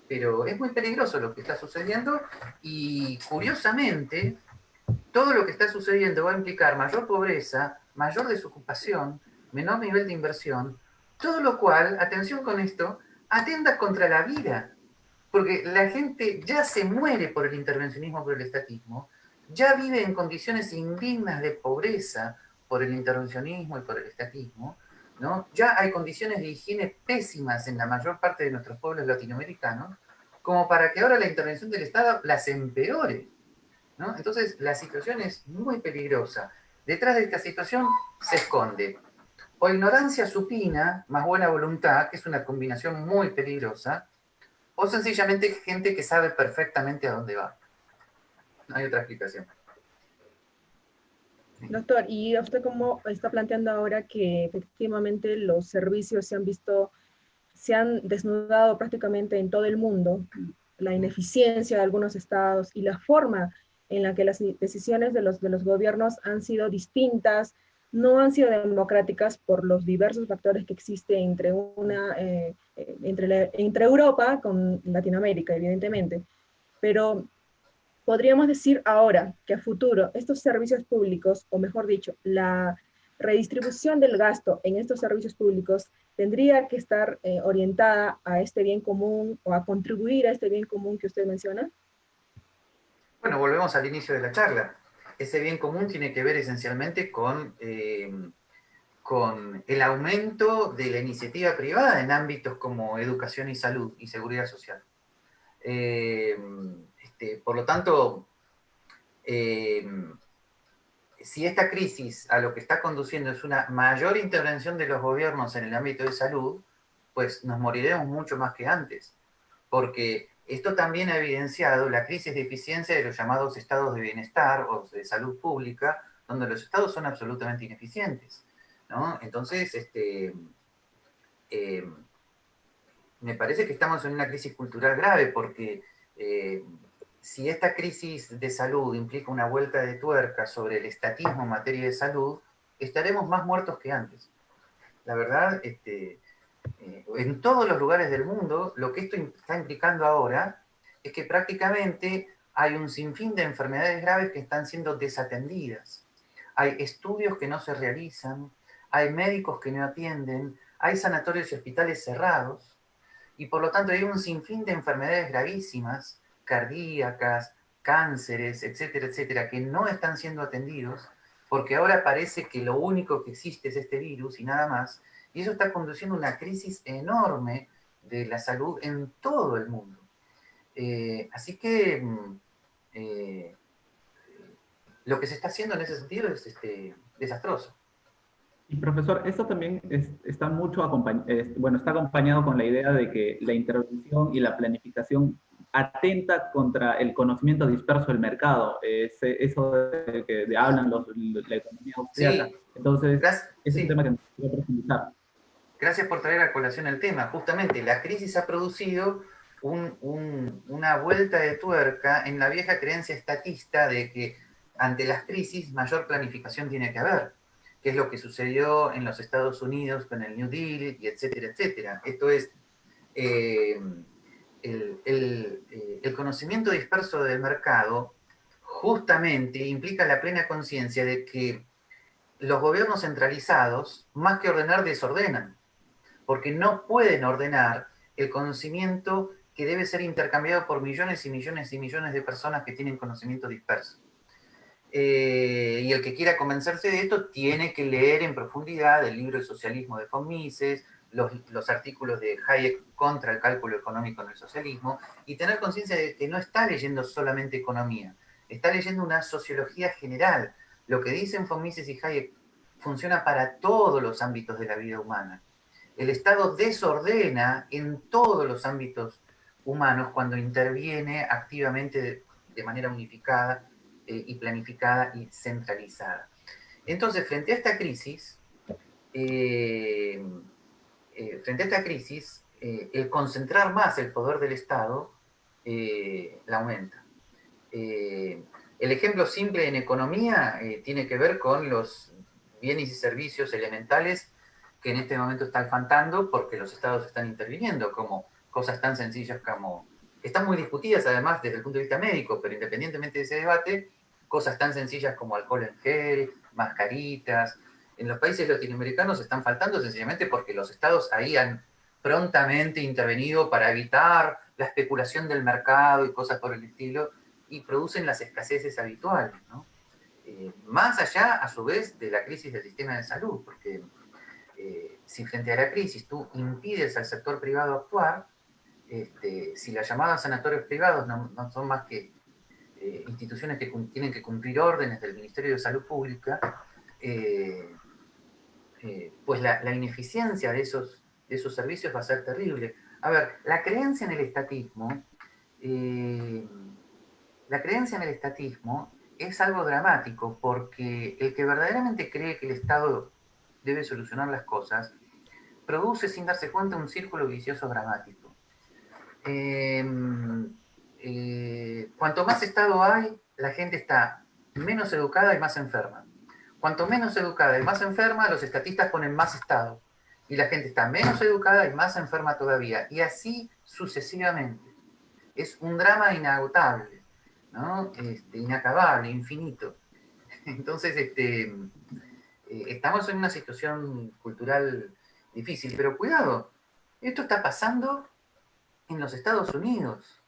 Pero es muy peligroso lo que está sucediendo, y curiosamente, todo lo que está sucediendo va a implicar mayor pobreza, mayor desocupación, menor nivel de inversión, todo lo cual, atención con esto, atenta contra la vida, porque la gente ya se muere por el intervencionismo, por el estatismo, ya vive en condiciones indignas de pobreza por el intervencionismo y por el estatismo, ¿no? Ya hay condiciones de higiene pésimas en la mayor parte de nuestros pueblos latinoamericanos, como para que ahora la intervención del Estado las empeore, ¿no? Entonces la situación es muy peligrosa. Detrás de esta situación se esconde o ignorancia supina, más buena voluntad, que es una combinación muy peligrosa, o sencillamente gente que sabe perfectamente a dónde va. No hay otra explicación. Doctor, ¿y usted cómo está planteando ahora que efectivamente los servicios se han desnudado prácticamente en todo el mundo, la ineficiencia de algunos estados y la forma en la que las decisiones de los gobiernos han sido distintas, no han sido democráticas por los diversos factores que existen entre Europa con Latinoamérica, evidentemente? Pero podríamos decir ahora que a futuro estos servicios públicos, o mejor dicho, la redistribución del gasto en estos servicios públicos tendría que estar orientada a este bien común o a contribuir a este bien común que usted menciona? Bueno, volvemos al inicio de la charla. Ese bien común tiene que ver esencialmente con el aumento de la iniciativa privada en ámbitos como educación y salud y seguridad social. Por lo tanto, si esta crisis a lo que está conduciendo es una mayor intervención de los gobiernos en el ámbito de salud, pues nos moriremos mucho más que antes, porque esto también ha evidenciado la crisis de eficiencia de los llamados estados de bienestar o de salud pública, donde los estados son absolutamente ineficientes, ¿no? Entonces, me parece que estamos en una crisis cultural grave, porque si esta crisis de salud implica una vuelta de tuerca sobre el estatismo en materia de salud, estaremos más muertos que antes. La verdad, en todos los lugares del mundo, lo que esto está implicando ahora es que prácticamente hay un sinfín de enfermedades graves que están siendo desatendidas. Hay estudios que no se realizan, hay médicos que no atienden, hay sanatorios y hospitales cerrados, y por lo tanto hay un sinfín de enfermedades gravísimas, cardíacas, cánceres, etcétera, etcétera, que no están siendo atendidos, porque ahora parece que lo único que existe es este virus y nada más, y eso está conduciendo a una crisis enorme de la salud en todo el mundo. Así que lo que se está haciendo en ese sentido es desastroso. Y profesor, esto también está mucho está acompañado con la idea de que la intervención y la planificación atenta contra el conocimiento disperso del mercado, eso de que hablan la economía austriaca. Sí. Entonces, ese es Sí. un tema que nos quiero profundizar. gracias por traer a colación el tema. Justamente, la crisis ha producido una vuelta de tuerca en la vieja creencia estatista de que ante las crisis mayor planificación tiene que haber, que es lo que sucedió en los Estados Unidos con el New Deal, y etcétera, etcétera. Esto es, el conocimiento disperso del mercado justamente implica la plena conciencia de que los gobiernos centralizados, más que ordenar, desordenan, porque no pueden ordenar el conocimiento que debe ser intercambiado por millones y millones y millones de personas que tienen conocimiento disperso. Y el que quiera convencerse de esto tiene que leer en profundidad el libro El socialismo de von Mises, los artículos de Hayek contra el cálculo económico en el socialismo, y tener conciencia de que no está leyendo solamente economía, está leyendo una sociología general. Lo que dicen von Mises y Hayek funciona para todos los ámbitos de la vida humana. El Estado desordena en todos los ámbitos humanos cuando interviene activamente de manera unificada y planificada y centralizada. Entonces, frente a esta crisis, el concentrar más el poder del Estado la aumenta. El ejemplo simple en economía tiene que ver con los bienes y servicios elementales que en este momento están faltando porque los estados están interviniendo, como cosas tan sencillas como, están muy discutidas además desde el punto de vista médico, pero independientemente de ese debate, cosas tan sencillas como alcohol en gel, mascaritas. En los países latinoamericanos están faltando sencillamente porque los estados ahí han prontamente intervenido para evitar la especulación del mercado y cosas por el estilo, y producen las escaseces habituales, ¿no? Más allá, a su vez, de la crisis del sistema de salud, porque si frente a la crisis tú impides al sector privado actuar, si las llamadas sanatorios privados no son más que instituciones que tienen que cumplir órdenes del Ministerio de Salud Pública, pues la ineficiencia de esos servicios va a ser terrible. A ver, la creencia en el estatismo es algo dramático, porque el que verdaderamente cree que el Estado debe solucionar las cosas, produce sin darse cuenta un círculo vicioso dramático. Cuanto más Estado hay, la gente está menos educada y más enferma. Cuanto menos educada y más enferma, los estatistas ponen más Estado. Y la gente está menos educada y más enferma todavía. Y así sucesivamente. Es un drama inagotable, ¿no? Inacabable, infinito. Entonces, estamos en una situación cultural difícil, pero cuidado, esto está pasando en los Estados Unidos.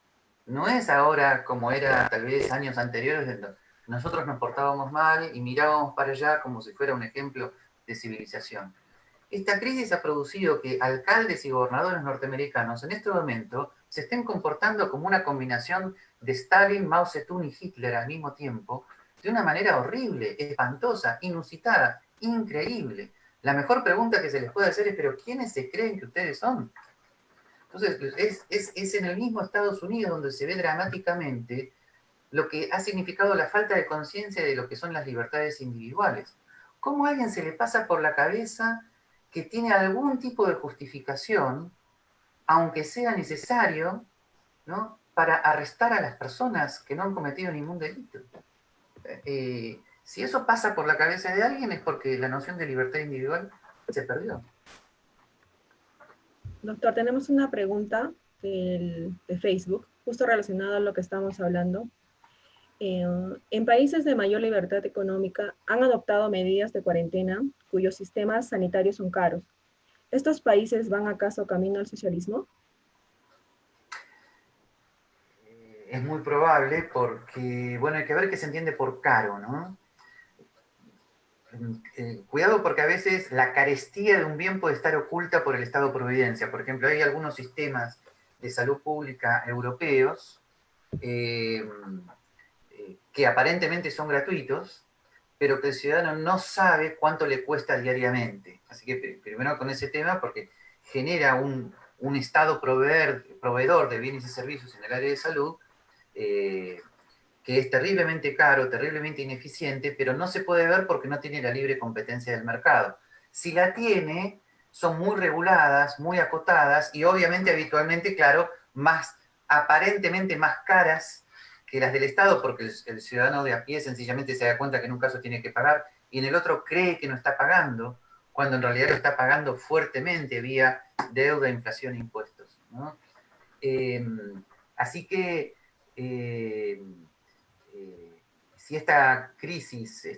No es ahora como era tal vez años anteriores, donde nosotros nos portábamos mal y mirábamos para allá como si fuera un ejemplo de civilización. Esta crisis ha producido que alcaldes y gobernadores norteamericanos en este momento se estén comportando como una combinación de Stalin, Mao Zedong y Hitler al mismo tiempo, de una manera horrible, espantosa, inusitada, increíble. La mejor pregunta que se les puede hacer es, ¿pero quiénes se creen que ustedes son? Entonces, es en el mismo Estados Unidos donde se ve dramáticamente lo que ha significado la falta de conciencia de lo que son las libertades individuales. ¿Cómo a alguien se le pasa por la cabeza que tiene algún tipo de justificación, aunque sea necesario, ¿no?, para arrestar a las personas que no han cometido ningún delito? Si eso pasa por la cabeza de alguien es porque la noción de libertad individual se perdió. Doctor, tenemos una pregunta de Facebook, justo relacionada a lo que estamos hablando. En países de mayor libertad económica han adoptado medidas de cuarentena cuyos sistemas sanitarios son caros. ¿Estos países van acaso camino al socialismo? Es muy probable porque, bueno, hay que ver qué se entiende por caro, ¿no? Cuidado porque a veces la carestía de un bien puede estar oculta por el Estado-providencia. Por ejemplo, hay algunos sistemas de salud pública europeos que aparentemente son gratuitos, pero que el ciudadano no sabe cuánto le cuesta diariamente. Así que primero con ese tema, porque genera un Estado proveedor de bienes y servicios en el área de salud, que es terriblemente caro, terriblemente ineficiente, pero no se puede ver porque no tiene la libre competencia del mercado. Si la tiene, son muy reguladas, muy acotadas y obviamente habitualmente, claro, aparentemente más caras que las del Estado, porque el ciudadano de a pie sencillamente se da cuenta que en un caso tiene que pagar y en el otro cree que no está pagando, cuando en realidad lo está pagando fuertemente vía deuda, inflación e impuestos, ¿no? Así que si esta crisis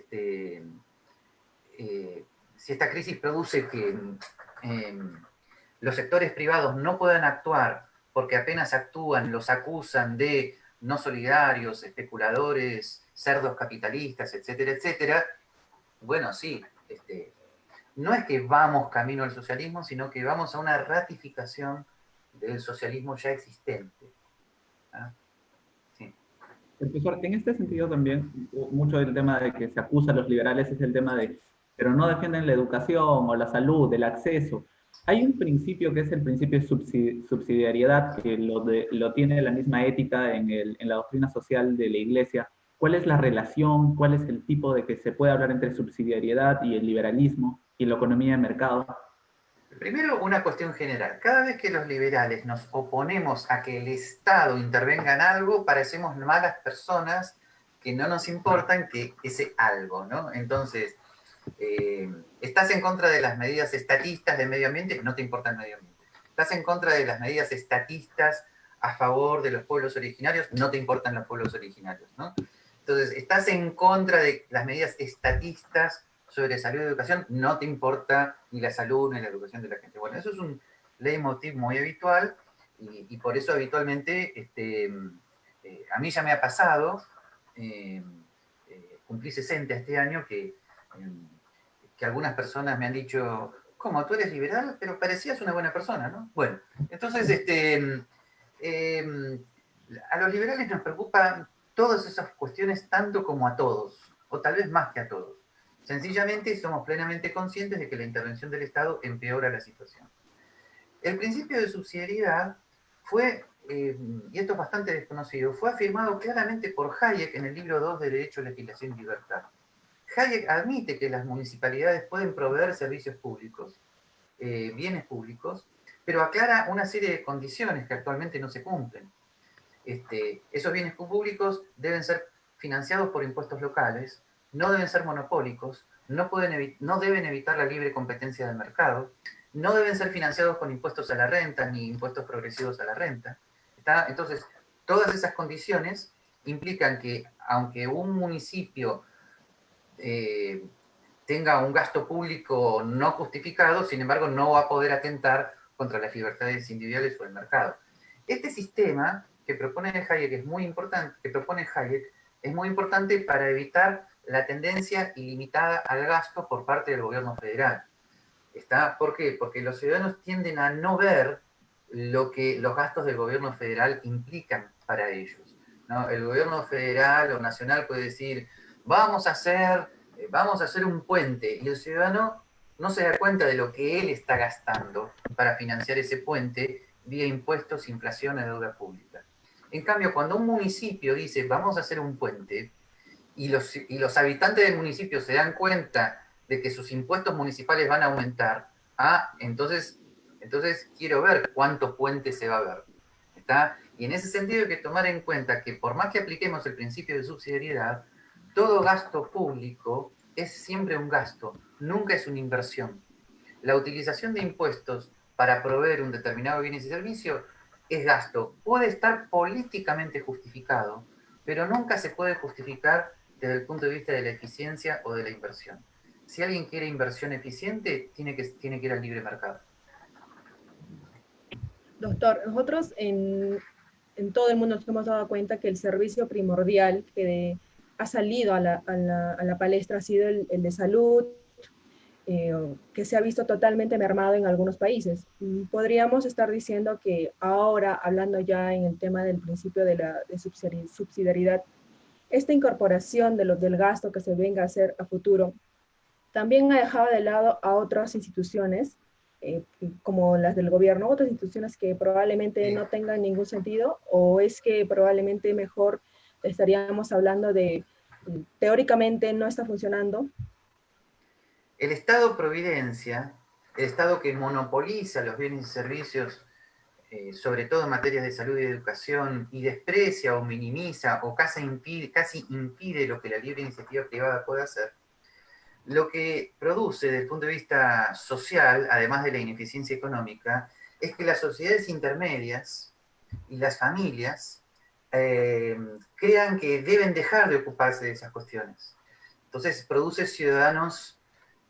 si esta crisis produce que los sectores privados no puedan actuar porque apenas actúan, los acusan de no solidarios, especuladores, cerdos capitalistas, etcétera, etcétera, bueno, sí, no es que vamos camino al socialismo, sino que vamos a una ratificación del socialismo ya existente. ¿Ah? Sí. Profesor, en este sentido también, mucho del tema de que se acusa a los liberales es el tema de, pero no defienden la educación o la salud, el acceso. Hay un principio que es el principio de subsidiariedad, que lo tiene la misma ética en la doctrina social de la Iglesia. ¿Cuál es la relación, cuál es el tipo de que se puede hablar entre subsidiariedad y el liberalismo y la economía de mercado? Primero, una cuestión general. Cada vez que los liberales nos oponemos a que el Estado intervenga en algo, parecemos malas personas que no nos importan que ese algo, ¿no? Entonces, estás en contra de las medidas estatistas del medio ambiente, no te importa el medio ambiente. Estás en contra de las medidas estatistas a favor de los pueblos originarios, no te importan los pueblos originarios, ¿no? Entonces, estás en contra de las medidas estatistas sobre salud y educación, no te importa ni la salud ni la educación de la gente. Bueno, eso es un leitmotiv muy habitual y por eso habitualmente a mí ya me ha pasado, cumplí 60 este año, que algunas personas me han dicho, ¿cómo? ¿Tú eres liberal? Pero parecías una buena persona, ¿no? Bueno, entonces a los liberales nos preocupan todas esas cuestiones tanto como a todos, o tal vez más que a todos. Sencillamente somos plenamente conscientes de que la intervención del Estado empeora la situación. El principio de subsidiariedad fue, y esto es bastante desconocido, fue afirmado claramente por Hayek en el libro 2 de Derecho, Legislación y Libertad. Hayek admite que las municipalidades pueden proveer servicios públicos, bienes públicos, pero aclara una serie de condiciones que actualmente no se cumplen. Esos bienes públicos deben ser financiados por impuestos locales, no deben ser monopólicos, no deben evitar la libre competencia del mercado, no deben ser financiados con impuestos a la renta ni impuestos progresivos a la renta. Entonces, todas esas condiciones implican que, aunque un municipio tenga un gasto público no justificado, sin embargo, no va a poder atentar contra las libertades individuales o el mercado. Este sistema que propone Hayek es muy importante para evitar la tendencia ilimitada al gasto por parte del gobierno federal. ¿Por qué? Porque los ciudadanos tienden a no ver lo que los gastos del gobierno federal implican para ellos, ¿no? El gobierno federal o nacional puede decir, vamos a hacer un puente, y el ciudadano no se da cuenta de lo que él está gastando para financiar ese puente vía impuestos, inflación y deuda pública. En cambio, cuando un municipio dice, vamos a hacer un puente, y los habitantes del municipio se dan cuenta de que sus impuestos municipales van a aumentar, entonces quiero ver cuántos puentes se va a ver. ¿Está? Y en ese sentido hay que tomar en cuenta que por más que apliquemos el principio de subsidiariedad, todo gasto público es siempre un gasto, nunca es una inversión. La utilización de impuestos para proveer un determinado bienes y servicios es gasto. Puede estar políticamente justificado, pero nunca se puede justificar desde el punto de vista de la eficiencia o de la inversión. Si alguien quiere inversión eficiente, tiene que ir al libre mercado. Doctor, nosotros en todo el mundo nos hemos dado cuenta que el servicio primordial que ha salido a la palestra ha sido el de salud, que se ha visto totalmente mermado en algunos países. Podríamos estar diciendo que ahora, hablando ya en el tema del principio de subsidiariedad, esta incorporación del gasto que se venga a hacer a futuro también ha dejado de lado a otras instituciones, como las del gobierno, otras instituciones que probablemente no tengan ningún sentido, o es que probablemente mejor estaríamos hablando de, teóricamente no está funcionando. El Estado Providencia el Estado que monopoliza los bienes y servicios, sobre todo en materias de salud y educación, y desprecia o minimiza o casi impide lo que la libre iniciativa privada puede hacer, lo que produce desde el punto de vista social, además de la ineficiencia económica, es que las sociedades intermedias y las familias crean que deben dejar de ocuparse de esas cuestiones. Entonces produce ciudadanos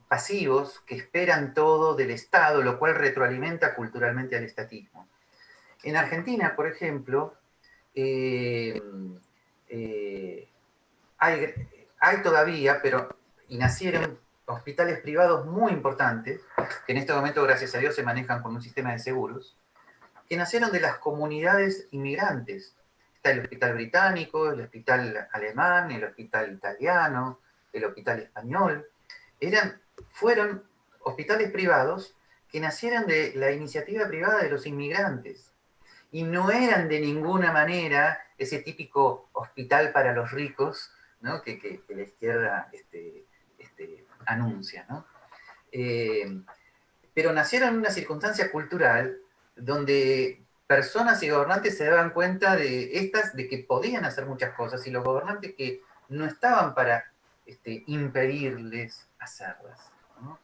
pasivos que esperan todo del Estado, lo cual retroalimenta culturalmente al estatismo. En Argentina, por ejemplo, hay todavía, y nacieron hospitales privados muy importantes, que en este momento, gracias a Dios, se manejan con un sistema de seguros, que nacieron de las comunidades inmigrantes. Está el hospital británico, el hospital alemán, el hospital italiano, el hospital español. Fueron hospitales privados que nacieron de la iniciativa privada de los inmigrantes. Y no eran de ninguna manera ese típico hospital para los ricos, ¿no? que la izquierda anuncia, ¿no? Pero nacieron en una circunstancia cultural donde personas y gobernantes se daban cuenta de que podían hacer muchas cosas, y los gobernantes que no estaban para impedirles hacerlas, ¿no?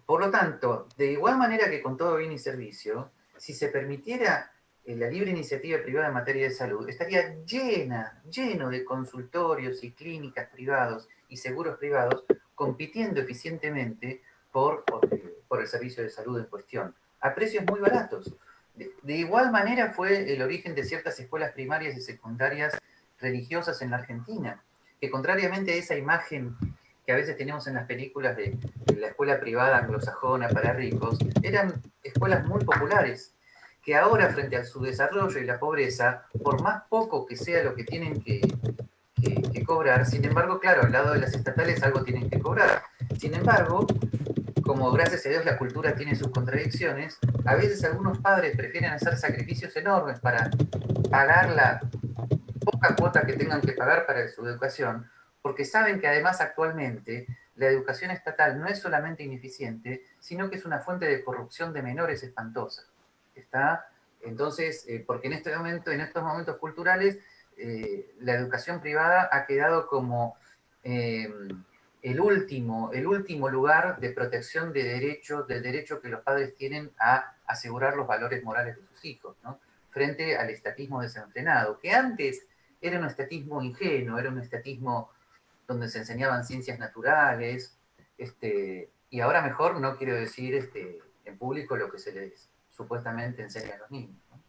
Por lo tanto, de igual manera que con todo bien y servicio, si se permitiera la libre iniciativa privada en materia de salud, estaría lleno de consultorios y clínicas privados y seguros privados compitiendo eficientemente por el servicio de salud en cuestión, a precios muy baratos. De igual manera fue el origen de ciertas escuelas primarias y secundarias religiosas en la Argentina, que contrariamente a esa imagen que a veces tenemos en las películas de la escuela privada anglosajona para ricos, eran escuelas muy populares, que ahora, frente a su desarrollo y la pobreza, por más poco que sea lo que tienen que cobrar, sin embargo, claro, al lado de las estatales algo tienen que cobrar. Sin embargo, como gracias a Dios la cultura tiene sus contradicciones, a veces algunos padres prefieren hacer sacrificios enormes para pagar la poca cuota que tengan que pagar para su educación, porque saben que además actualmente la educación estatal no es solamente ineficiente, sino que es una fuente de corrupción de menores espantosa. Entonces, porque en estos momentos culturales, la educación privada ha quedado como el último lugar de protección del derecho que los padres tienen a asegurar los valores morales de sus hijos, ¿no? Frente al estatismo desenfrenado, que antes era un estatismo ingenuo, era un estatismo donde se enseñaban ciencias naturales, y ahora mejor no quiero decir en público lo que se les supuestamente enseña a los niños, ¿no?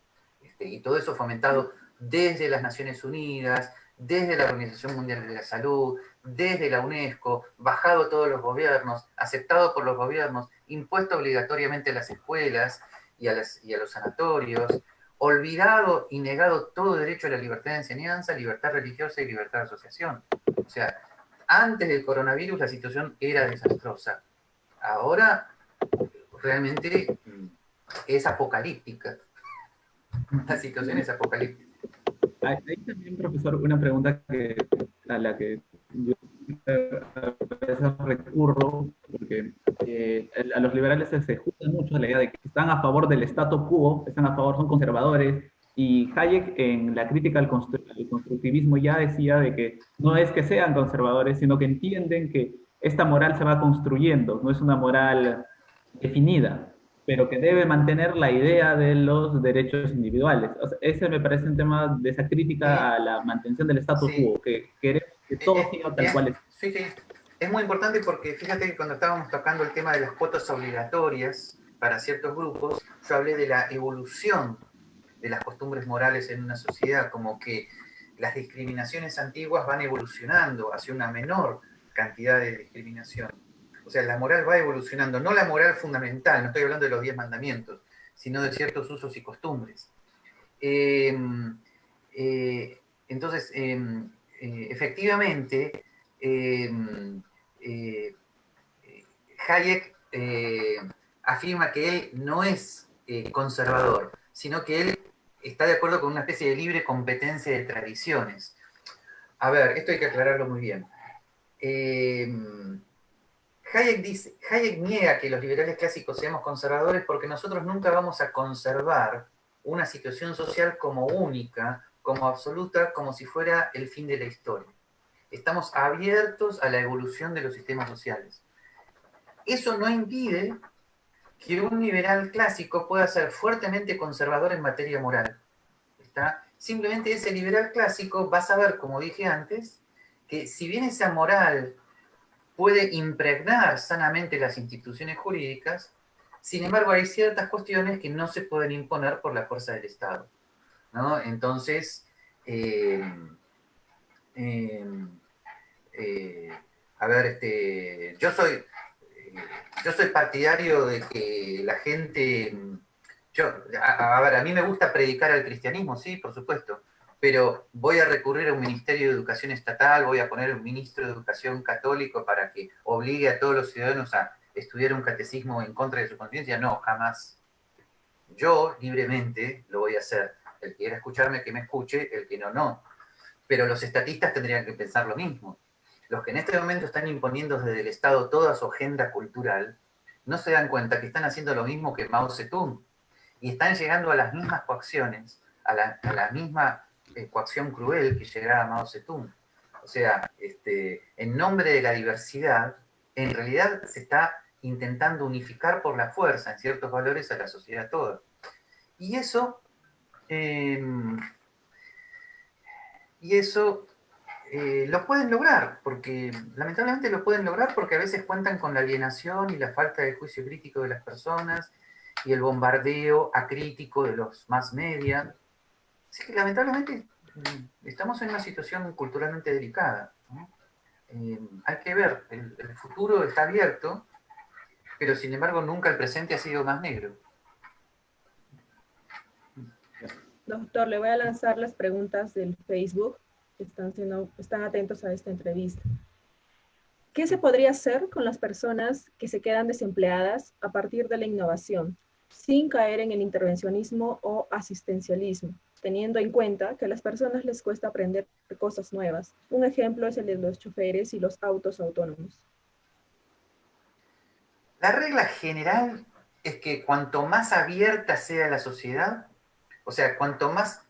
Y todo eso fomentado desde las Naciones Unidas, desde la Organización Mundial de la Salud, desde la UNESCO, bajado a todos los gobiernos, aceptado por los gobiernos, impuesto obligatoriamente a las escuelas y a los sanatorios, olvidado y negado todo derecho a la libertad de enseñanza, libertad religiosa y libertad de asociación. O sea, antes del coronavirus la situación era desastrosa. Ahora realmente es apocalíptica. La situación es apocalíptica. Ahí también, profesor, una pregunta a la que yo a veces recurro, porque a los liberales se juzga mucho la idea de que están a favor del statu quo, están a favor, son conservadores, y Hayek en la crítica al constructivismo ya decía de que no es que sean conservadores, sino que entienden que esta moral se va construyendo, no es una moral definida, pero que debe mantener la idea de los derechos individuales. O sea, ese me parece un tema de esa crítica a la mantención del status quo, que queremos que todo siga tal cual es. Sí, sí. Es muy importante porque fíjate que cuando estábamos tocando el tema de las cuotas obligatorias para ciertos grupos, yo hablé de la evolución de las costumbres morales en una sociedad, como que las discriminaciones antiguas van evolucionando hacia una menor cantidad de discriminación. O sea, la moral va evolucionando, no la moral fundamental, no estoy hablando de los 10 mandamientos, sino de ciertos usos y costumbres. Entonces, efectivamente, Hayek afirma que él no es conservador, sino que él está de acuerdo con una especie de libre competencia de tradiciones. A ver, esto hay que aclararlo muy bien. Hayek niega que los liberales clásicos seamos conservadores porque nosotros nunca vamos a conservar una situación social como única, como absoluta, como si fuera el fin de la historia. Estamos abiertos a la evolución de los sistemas sociales. Eso no impide que un liberal clásico pueda ser fuertemente conservador en materia moral. ¿Está? Simplemente ese liberal clásico va a saber, como dije antes, que si bien esa moral puede impregnar sanamente las instituciones jurídicas, sin embargo hay ciertas cuestiones que no se pueden imponer por la fuerza del Estado, ¿no? Entonces, eh, eh, a ver, yo soy partidario de que la gente, a ver, a mí me gusta predicar al cristianismo, sí, por supuesto, pero voy a recurrir a un ministerio de educación estatal, voy a poner un ministro de educación católico para que obligue a todos los ciudadanos a estudiar un catecismo en contra de su conciencia, no, jamás. Yo libremente lo voy a hacer. El que quiera escucharme, que me escuche, el que no, no. Pero los estatistas tendrían que pensar lo mismo. Los que en este momento están imponiendo desde el Estado toda su agenda cultural, no se dan cuenta que están haciendo lo mismo que Mao Zedong y están llegando a las mismas coacciones, a la misma coacción cruel que llegaba a Mao Zedong. O sea, en nombre de la diversidad, en realidad se está intentando unificar por la fuerza en ciertos valores a la sociedad toda. Y eso, lo pueden lograr, porque lamentablemente lo pueden lograr porque a veces cuentan con la alienación y la falta de juicio crítico de las personas y el bombardeo acrítico de los mass media. Así que lamentablemente estamos en una situación culturalmente delicada, ¿no? Hay que ver, el futuro está abierto, pero sin embargo nunca el presente ha sido más negro. Doctor, le voy a lanzar las preguntas del Facebook, que están atentos a esta entrevista. ¿Qué se podría hacer con las personas que se quedan desempleadas a partir de la innovación, sin caer en el intervencionismo o asistencialismo, teniendo en cuenta que a las personas les cuesta aprender cosas nuevas? Un ejemplo es el de los choferes y los autos autónomos. La regla general es que cuanto más abierta sea la sociedad, o sea, cuanto más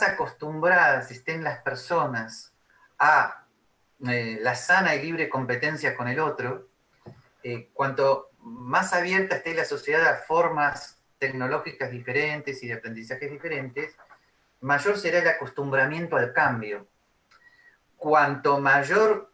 acostumbradas estén las personas a la sana y libre competencia con el otro, cuanto más abierta esté la sociedad a formas tecnológicas diferentes y de aprendizajes diferentes, mayor será el acostumbramiento al cambio. Cuanto mayor,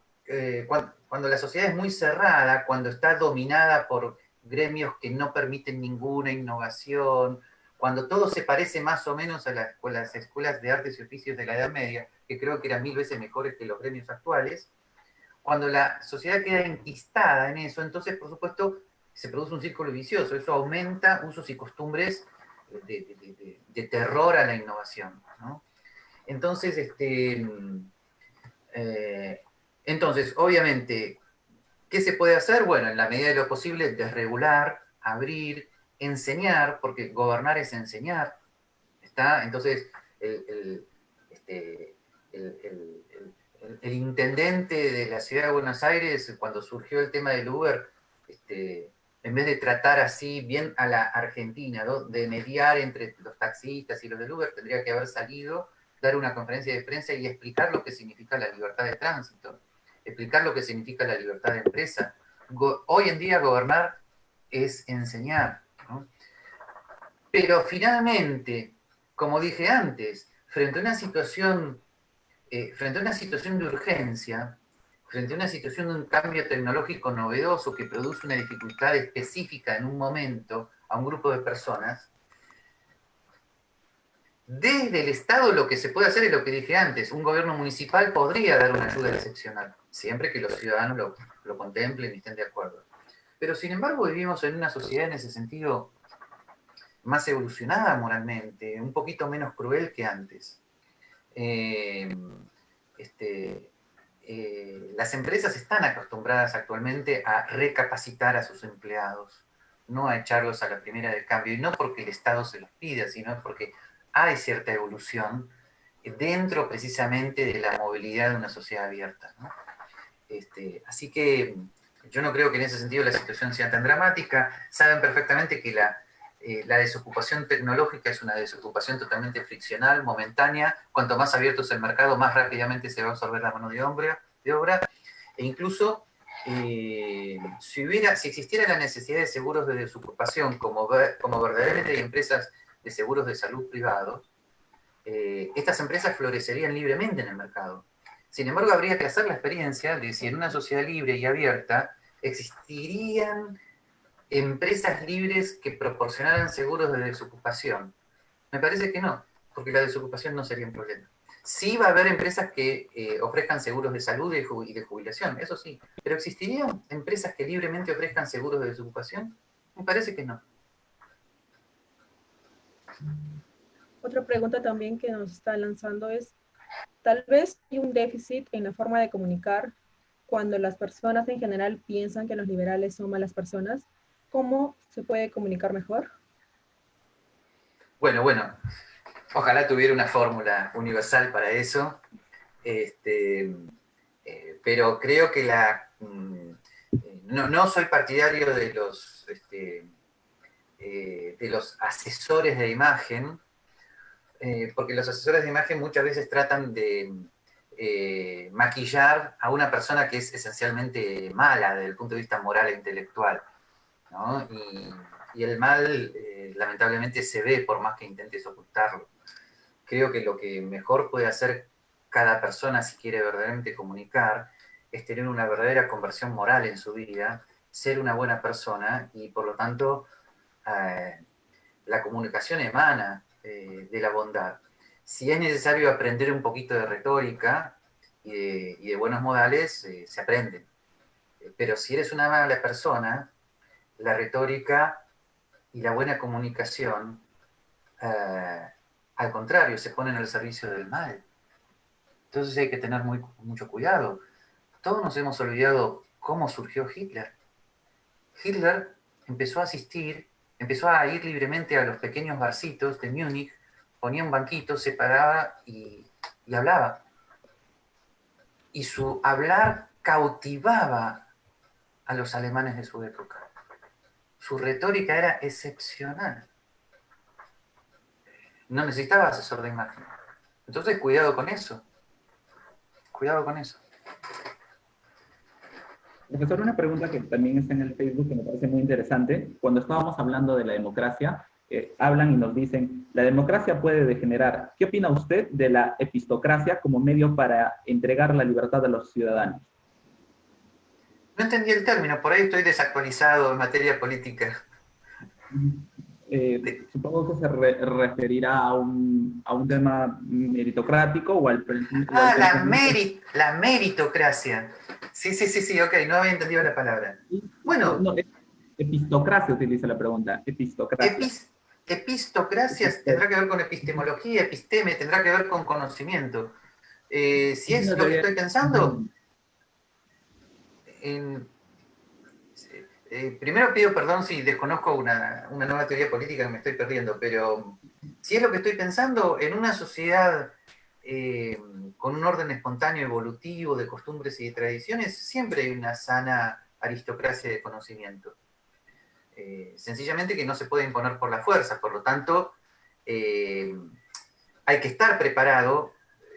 cuando la sociedad es muy cerrada, cuando está dominada por gremios que no permiten ninguna innovación, cuando todo se parece más o menos a las escuelas de artes y oficios de la Edad Media, que creo que eran 1000 veces mejores que los gremios actuales, cuando la sociedad queda enquistada en eso, entonces, por supuesto, se produce un círculo vicioso. Eso aumenta usos y costumbres de terror a la innovación, ¿no? Entonces, obviamente, ¿qué se puede hacer? Bueno, en la medida de lo posible, desregular, abrir, enseñar, porque gobernar es enseñar, ¿está? Entonces, el intendente de la ciudad de Buenos Aires, cuando surgió el tema del Uber, en vez de tratar así bien a la Argentina, ¿no?, de mediar entre los taxistas y los del Uber, tendría que haber salido, dar una conferencia de prensa y explicar lo que significa la libertad de tránsito, explicar lo que significa la libertad de empresa. Hoy en día gobernar es enseñar, ¿no? Pero finalmente, como dije antes, frente a una situación de urgencia, frente a una situación de un cambio tecnológico novedoso que produce una dificultad específica en un momento a un grupo de personas, desde el Estado lo que se puede hacer es lo que dije antes. Un gobierno municipal podría dar una ayuda excepcional, siempre que los ciudadanos lo contemplen y estén de acuerdo. Pero sin embargo vivimos en una sociedad en ese sentido más evolucionada moralmente, un poquito menos cruel que antes. Las empresas están acostumbradas actualmente a recapacitar a sus empleados, no a echarlos a la primera de cambio, y no porque el Estado se los pida, sino porque hay cierta evolución dentro precisamente de la movilidad de una sociedad abierta, ¿no? Así que Yo no creo que en ese sentido la situación sea tan dramática. Saben perfectamente que la desocupación tecnológica es una desocupación totalmente friccional, momentánea. Cuanto más abierto es el mercado, más rápidamente se va a absorber la mano de obra. E incluso, si existiera la necesidad de seguros de desocupación, como verdaderamente hay empresas de seguros de salud privados, estas empresas florecerían libremente en el mercado. Sin embargo, habría que hacer la experiencia de si en una sociedad libre y abierta existirían empresas libres que proporcionaran seguros de desocupación. Me parece que no, porque la desocupación no sería un problema. Sí va a haber empresas que ofrezcan seguros de salud y de jubilación, eso sí, pero ¿existirían empresas que libremente ofrezcan seguros de desocupación? Me parece que no. Otra pregunta también que nos está lanzando es, tal vez hay un déficit en la forma de comunicar cuando las personas en general piensan que los liberales son malas personas. ¿Cómo se puede comunicar mejor? Bueno, ojalá tuviera una fórmula universal para eso, pero creo que no soy partidario de los asesores de imagen, porque los asesores de imagen muchas veces tratan de maquillar a una persona que es esencialmente mala desde el punto de vista moral e intelectual, ¿no? Y el mal, lamentablemente, se ve por más que intentes ocultarlo. Creo que lo que mejor puede hacer cada persona si quiere verdaderamente comunicar es tener una verdadera conversión moral en su vida, ser una buena persona y por lo tanto la comunicación emana de la bondad. Si es necesario aprender un poquito de retórica y de buenos modales, se aprende. Pero si eres una mala persona, la retórica y la buena comunicación, al contrario, se ponen al servicio del mal. Entonces hay que tener mucho cuidado. Todos nos hemos olvidado cómo surgió Hitler. Hitler empezó a ir libremente a los pequeños barcitos de Múnich, ponía un banquito, se paraba y hablaba. Y su hablar cautivaba a los alemanes de su época. Su retórica era excepcional. No necesitaba asesor de imagen. Entonces, cuidado con eso. Cuidado con eso. Profesor, una pregunta que también está en el Facebook que me parece muy interesante. Cuando estábamos hablando de la democracia, hablan y nos dicen, la democracia puede degenerar. ¿Qué opina usted de la epistocracia como medio para entregar la libertad a los ciudadanos? No entendí el término, por ahí estoy desactualizado en materia política. Supongo que se referirá a un tema meritocrático o al La meritocracia. Sí, ok, no había entendido la palabra. Bueno. No, epistocracia utiliza la pregunta, epistocracia. Epistocracia tendrá que ver con epistemología, episteme, tendrá que ver con conocimiento. Si es lo que estoy pensando, primero pido perdón si desconozco una nueva teoría política que me estoy perdiendo, pero si es lo que estoy pensando, en una sociedad con un orden espontáneo, evolutivo, de costumbres y de tradiciones, siempre hay una sana aristocracia de conocimiento. Sencillamente que no se puede imponer por la fuerza, por lo tanto, hay que estar preparado.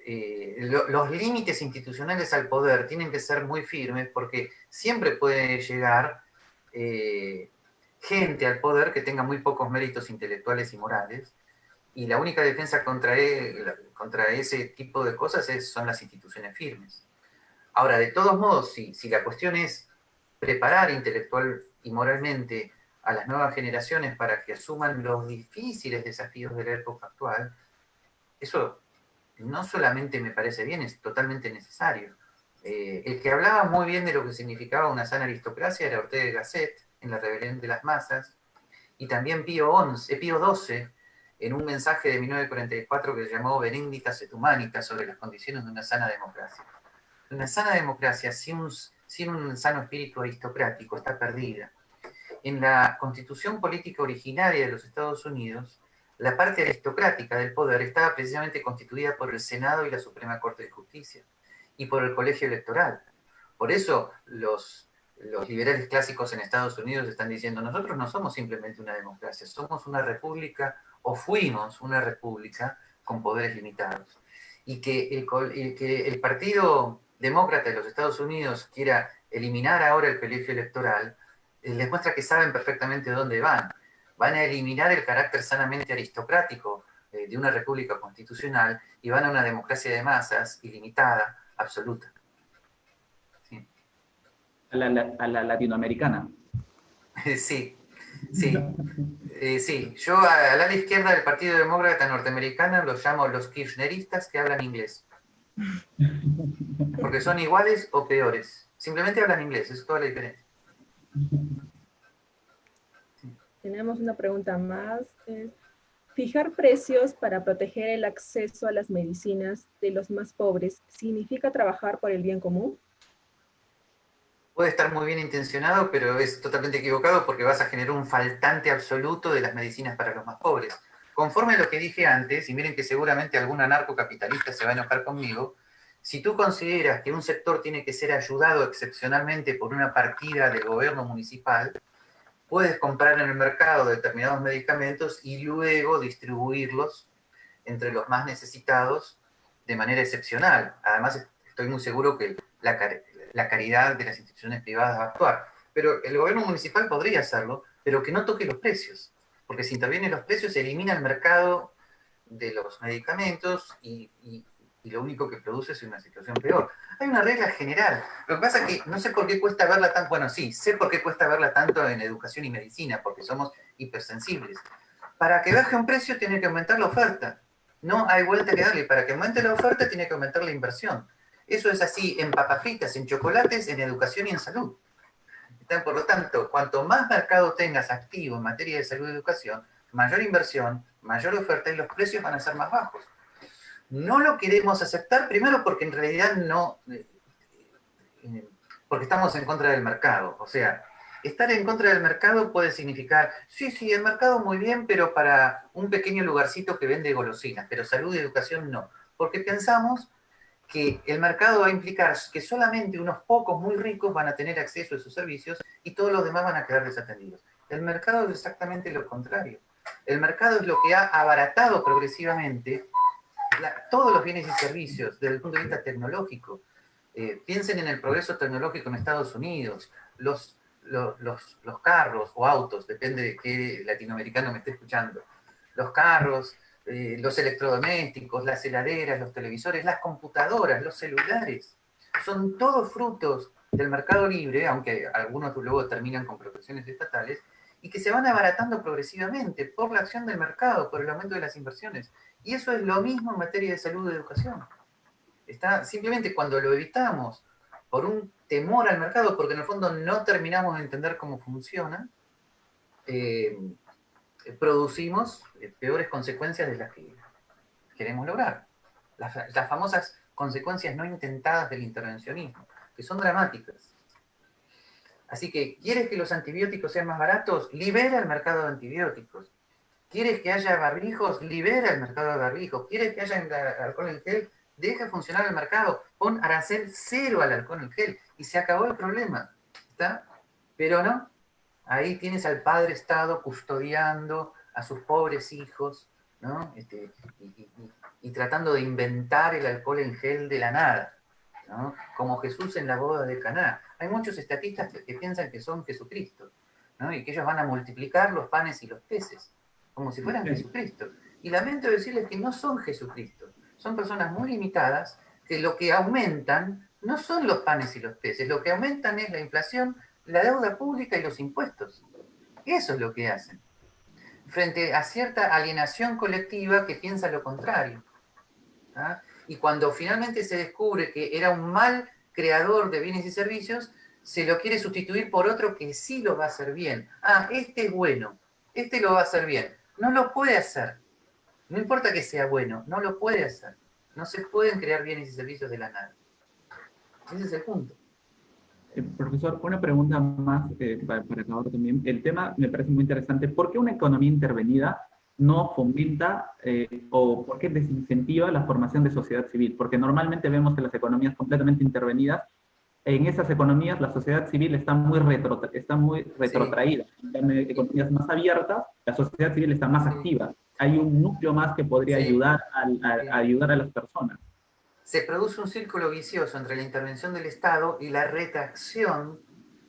Los límites institucionales al poder tienen que ser muy firmes porque siempre puede llegar gente al poder que tenga muy pocos méritos intelectuales y morales, y la única defensa contra ese tipo de cosas son las instituciones firmes. Ahora, de todos modos, si la cuestión es preparar intelectual y moralmente a las nuevas generaciones para que asuman los difíciles desafíos de la época actual, eso no solamente me parece bien, es totalmente necesario. El que hablaba muy bien de lo que significaba una sana aristocracia era Ortega y Gasset, en La rebelión de las masas, y también Pío XII, en un mensaje de 1944 que se llamó Benignitas et Humanitas, sobre las condiciones de una sana democracia. Una sana democracia sin un sano espíritu aristocrático está perdida. En la constitución política originaria de los Estados Unidos, la parte aristocrática del poder estaba precisamente constituida por el Senado y la Suprema Corte de Justicia, y por el colegio electoral. Por eso los los liberales clásicos en Estados Unidos están diciendo, nosotros no somos simplemente una democracia, somos una república, o fuimos una república con poderes limitados. Y que el Partido Demócrata de los Estados Unidos quiera eliminar ahora el colegio electoral, les muestra que saben perfectamente dónde van. Van a eliminar el carácter sanamente aristocrático de una república constitucional y van a una democracia de masas ilimitada, absoluta. Sí. A la latinoamericana. Sí, sí. Sí, yo al ala izquierda del Partido Demócrata Norteamericano los llamo los kirchneristas que hablan inglés. Porque son iguales o peores. Simplemente hablan inglés, eso es toda la diferencia. Tenemos una pregunta más. ¿Fijar precios para proteger el acceso a las medicinas de los más pobres significa trabajar por el bien común? Puede estar muy bien intencionado, pero es totalmente equivocado porque vas a generar un faltante absoluto de las medicinas para los más pobres. Conforme a lo que dije antes, y miren que seguramente algún anarcocapitalista se va a enojar conmigo, si tú consideras que un sector tiene que ser ayudado excepcionalmente por una partida del gobierno municipal, puedes comprar en el mercado determinados medicamentos y luego distribuirlos entre los más necesitados de manera excepcional. Además, estoy muy seguro que la caridad de las instituciones privadas va a actuar. Pero el gobierno municipal podría hacerlo, pero que no toque los precios. Porque si intervienen los precios, se elimina el mercado de los medicamentos y lo único que produce es una situación peor. Hay una regla general. Lo que pasa es que no sé por qué cuesta verla tanto, bueno, sí, sé por qué cuesta verla tanto en educación y medicina, porque somos hipersensibles. Para que baje un precio tiene que aumentar la oferta. No hay vuelta que darle. Para que aumente la oferta tiene que aumentar la inversión. Eso es así en papas fritas, en chocolates, en educación y en salud. Por lo tanto, cuanto más mercado tengas activo en materia de salud y educación, mayor inversión, mayor oferta y los precios van a ser más bajos. No lo queremos aceptar, primero porque en realidad no, porque estamos en contra del mercado. O sea, estar en contra del mercado puede significar, sí, el mercado muy bien, pero para un pequeño lugarcito que vende golosinas, pero salud y educación no. Porque pensamos que el mercado va a implicar que solamente unos pocos muy ricos van a tener acceso a esos servicios y todos los demás van a quedar desatendidos. El mercado es exactamente lo contrario. El mercado es lo que ha abaratado progresivamente todos los bienes y servicios desde el punto de vista tecnológico. Piensen en el progreso tecnológico en Estados Unidos, los carros o autos, depende de qué latinoamericano me esté escuchando, los carros, los electrodomésticos, las heladeras, los televisores, las computadoras, los celulares, son todos frutos del mercado libre, aunque algunos luego terminan con protecciones estatales, y que se van abaratando progresivamente por la acción del mercado, por el aumento de las inversiones. Y eso es lo mismo en materia de salud y educación. Simplemente cuando lo evitamos por un temor al mercado, porque en el fondo no terminamos de entender cómo funciona, producimos peores consecuencias de las que queremos lograr. Las famosas consecuencias no intentadas del intervencionismo, que son dramáticas. Así que, ¿quieres que los antibióticos sean más baratos? Libera el mercado de antibióticos. ¿Quieres que haya barbijos? Libera el mercado de barbijos. ¿Quieres que haya alcohol en gel? Deja funcionar el mercado. Pon arancel cero al alcohol en gel. Y se acabó el problema. ¿Está? Pero no. Ahí tienes al padre Estado custodiando a sus pobres hijos, ¿no? Y tratando de inventar el alcohol en gel de la nada, ¿no? Como Jesús en la boda de Caná. Hay muchos estatistas que piensan que son Jesucristo, ¿no? Y que ellos van a multiplicar los panes y los peces, como si fueran Jesucristo. Y lamento decirles que no son Jesucristo. Son personas muy limitadas que lo que aumentan no son los panes y los peces, lo que aumentan es la inflación, la deuda pública y los impuestos. Eso es lo que hacen. Frente a cierta alienación colectiva que piensa lo contrario. ¿Ah? Y cuando finalmente se descubre que era un mal creador de bienes y servicios, se lo quiere sustituir por otro que sí lo va a hacer bien. Ah, este es bueno, este lo va a hacer bien. No lo puede hacer. No importa que sea bueno, no lo puede hacer. No se pueden crear bienes y servicios de la nada. Ese es el punto. Profesor, una pregunta más para acabar también. El tema me parece muy interesante. ¿Por qué una economía intervenida no fomenta o por qué desincentiva la formación de sociedad civil? Porque normalmente vemos que las economías completamente intervenidas en esas economías la sociedad civil está muy retrotraída. En economías más abiertas, la sociedad civil está más activa. Hay un núcleo más que podría ayudar a ayudar a las personas. Se produce un círculo vicioso entre la intervención del Estado y la retracción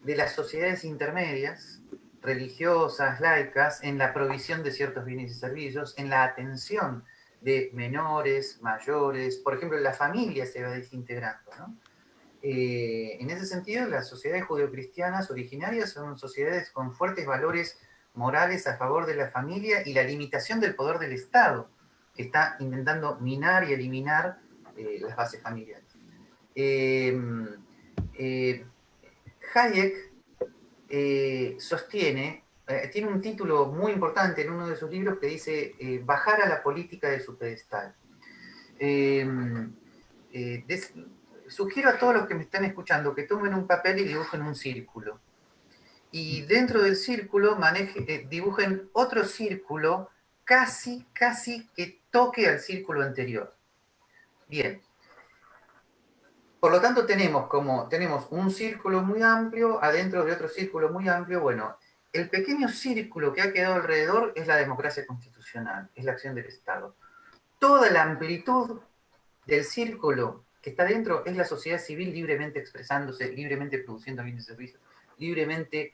de las sociedades intermedias, religiosas, laicas, en la provisión de ciertos bienes y servicios, en la atención de menores, mayores, por ejemplo, la familia se va desintegrando, ¿no? En ese sentido, las sociedades judeocristianas originarias son sociedades con fuertes valores morales a favor de la familia y la limitación del poder del Estado, que está intentando minar y eliminar las bases familiares. Hayek sostiene, tiene un título muy importante en uno de sus libros que dice bajar a la política de su pedestal. Sugiero a todos los que me están escuchando que tomen un papel y dibujen un círculo. Y dentro del círculo dibujen otro círculo casi que toque al círculo anterior. Bien. Por lo tanto, tenemos un círculo muy amplio adentro de otro círculo muy amplio. Bueno, el pequeño círculo que ha quedado alrededor es la democracia constitucional, es la acción del Estado. Toda la amplitud del círculo que está dentro es la sociedad civil libremente expresándose, libremente produciendo bienes y servicios, libremente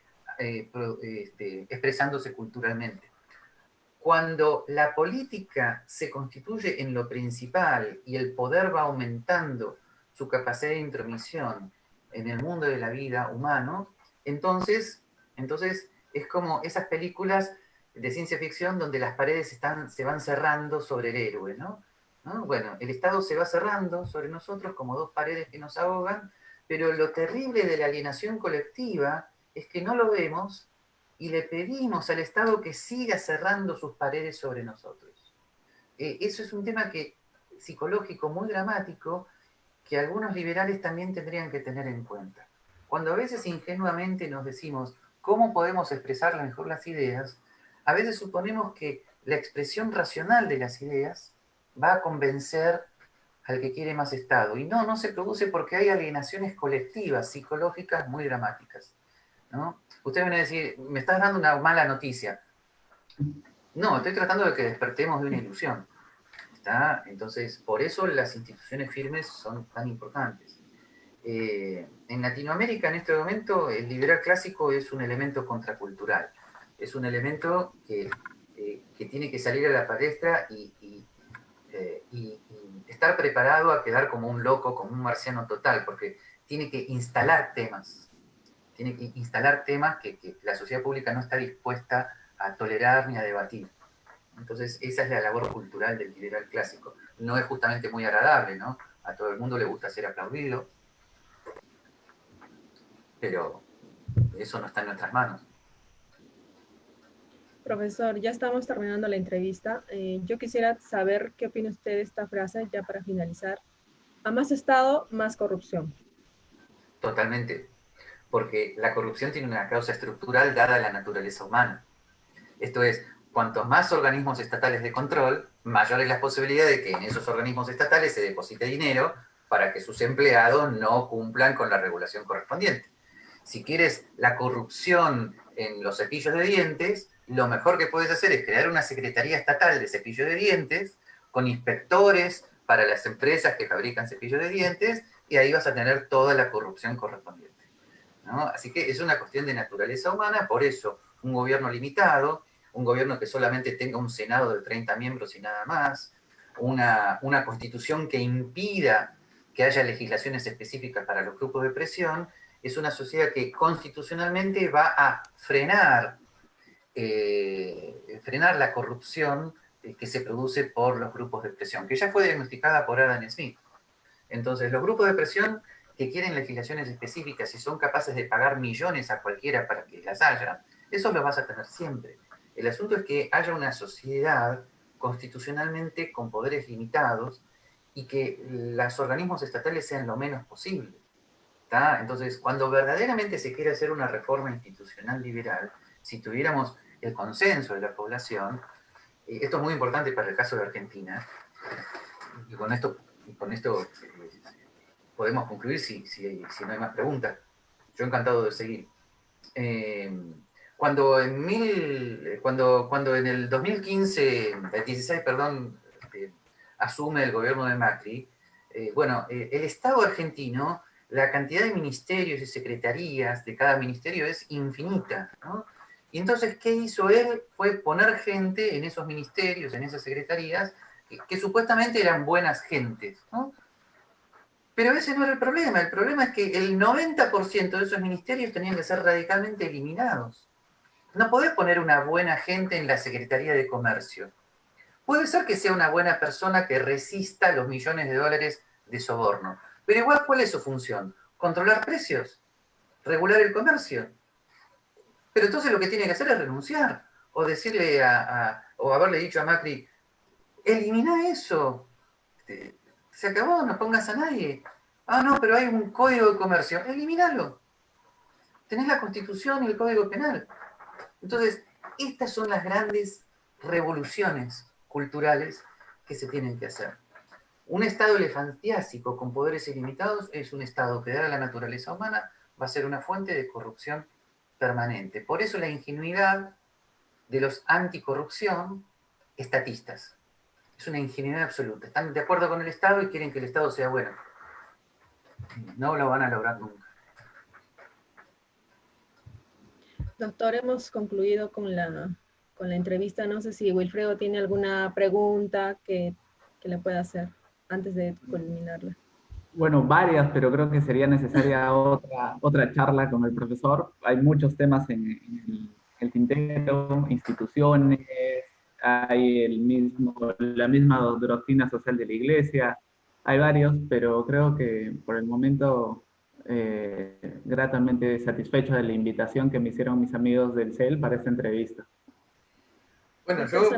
expresándose culturalmente. Cuando la política se constituye en lo principal y el poder va aumentando su capacidad de intromisión en el mundo de la vida humano, entonces es como esas películas de ciencia ficción donde las paredes se van cerrando sobre el héroe, ¿no? Bueno, el Estado se va cerrando sobre nosotros como dos paredes que nos ahogan, pero lo terrible de la alienación colectiva es que no lo vemos y le pedimos al Estado que siga cerrando sus paredes sobre nosotros. Eso es un tema psicológico muy dramático que algunos liberales también tendrían que tener en cuenta. Cuando a veces ingenuamente nos decimos cómo podemos expresar mejor las ideas, a veces suponemos que la expresión racional de las ideas va a convencer al que quiere más Estado. Y no se produce porque hay alienaciones colectivas, psicológicas muy dramáticas, ¿no? Ustedes van a decir, me estás dando una mala noticia. No, estoy tratando de que despertemos de una ilusión. ¿Está? Entonces, por eso las instituciones firmes son tan importantes. En Latinoamérica, en este momento, el liberal clásico es un elemento contracultural. Es un elemento que tiene que salir a la palestra y estar preparado a quedar como un loco, como un marciano total, porque tiene que instalar temas. Tiene que instalar temas que la sociedad pública no está dispuesta a tolerar ni a debatir. Entonces, esa es la labor cultural del liberal clásico. No es justamente muy agradable, ¿no? A todo el mundo le gusta ser aplaudido, pero eso no está en nuestras manos. Profesor, ya estamos terminando la entrevista. Yo quisiera saber qué opina usted de esta frase, ya para finalizar. A más Estado, más corrupción. Totalmente. Porque la corrupción tiene una causa estructural dada a la naturaleza humana. Esto es, cuantos más organismos estatales de control, mayor es la posibilidad de que en esos organismos estatales se deposite dinero para que sus empleados no cumplan con la regulación correspondiente. Si quieres la corrupción en los cepillos de dientes, lo mejor que puedes hacer es crear una secretaría estatal de cepillos de dientes con inspectores para las empresas que fabrican cepillos de dientes y ahí vas a tener toda la corrupción correspondiente, ¿no? Así que es una cuestión de naturaleza humana, por eso un gobierno limitado, un gobierno que solamente tenga un Senado de 30 miembros y nada más, una constitución que impida que haya legislaciones específicas para los grupos de presión, es una sociedad que constitucionalmente va a frenar la corrupción que se produce por los grupos de presión, que ya fue diagnosticada por Adam Smith. Entonces, los grupos de presión que quieren legislaciones específicas y son capaces de pagar millones a cualquiera para que las haya, eso lo vas a tener siempre. El asunto es que haya una sociedad constitucionalmente con poderes limitados y que los organismos estatales sean lo menos posible. ¿Tá? Entonces, cuando verdaderamente se quiere hacer una reforma institucional liberal, si tuviéramos el consenso de la población, esto es muy importante para el caso de Argentina, y con esto podemos concluir si no hay más preguntas. Yo encantado de seguir. Cuando en el 2015, el 16, perdón, asume el gobierno de Macri, el Estado argentino, la cantidad de ministerios y secretarías de cada ministerio es infinita, ¿no? Y entonces, ¿qué hizo él? Fue poner gente en esos ministerios, en esas secretarías, que supuestamente eran buenas gentes, ¿no? Pero ese no era el problema es que el 90% de esos ministerios tenían que ser radicalmente eliminados. No podés poner una buena gente en la Secretaría de Comercio. Puede ser que sea una buena persona que resista los millones de dólares de soborno, pero igual, ¿cuál es su función? Controlar precios, regular el comercio. Pero entonces lo que tiene que hacer es renunciar, o decirle o haberle dicho a Macri, elimina eso, se acabó, no pongas a nadie. Ah, no, pero hay un código de comercio, elimínalo. Tenés la Constitución y el Código Penal. Entonces, estas son las grandes revoluciones culturales que se tienen que hacer. Un Estado elefantiásico con poderes ilimitados es un Estado que, dada la naturaleza humana, va a ser una fuente de corrupción permanente. Por eso la ingenuidad de los anticorrupción estatistas. Es una ingenuidad absoluta. Están de acuerdo con el Estado y quieren que el Estado sea bueno. No lo van a lograr nunca. Doctor, hemos concluido con la entrevista. No sé si Wilfredo tiene alguna pregunta que le pueda hacer antes de culminarla. Bueno, varias, pero creo que sería necesaria otra charla con el profesor. Hay muchos temas en el tintero, instituciones, hay la misma doctrina social de la Iglesia, hay varios, pero creo que por el momento gratamente satisfecho de la invitación que me hicieron mis amigos del CEL para esta entrevista. Bueno, yo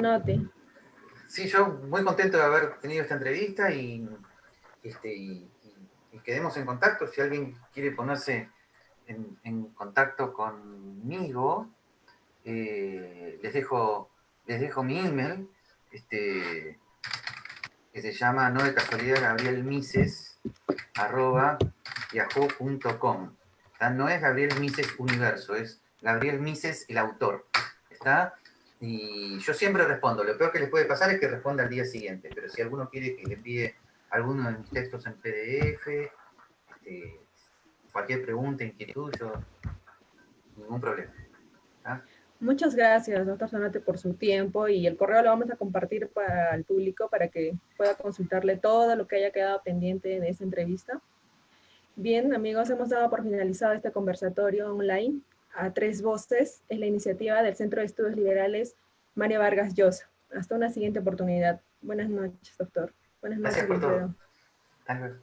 muy contento de haber tenido esta entrevista y quedemos en contacto. Si alguien quiere ponerse en contacto conmigo, les dejo mi email, que se llama, no de casualidad, gabrielmises@yahoo.com. No es Gabriel Mises Universo, es Gabriel Mises el autor. ¿Está? Y yo siempre respondo. Lo peor que les puede pasar es que responda al día siguiente, pero si alguno quiere que le envíe alguno de mis textos en PDF, cualquier pregunta, inquietud, ningún problema. ¿Ah? Muchas gracias, doctor Zanate, por su tiempo, y el correo lo vamos a compartir para el público para que pueda consultarle todo lo que haya quedado pendiente de esta entrevista. Bien, amigos, hemos dado por finalizado este conversatorio online a tres voces. Es la iniciativa del Centro de Estudios Liberales Mario Vargas Llosa. Hasta una siguiente oportunidad. Buenas noches, doctor. Buenas noches, Gracias por todo. Wilfredo. Hasta luego.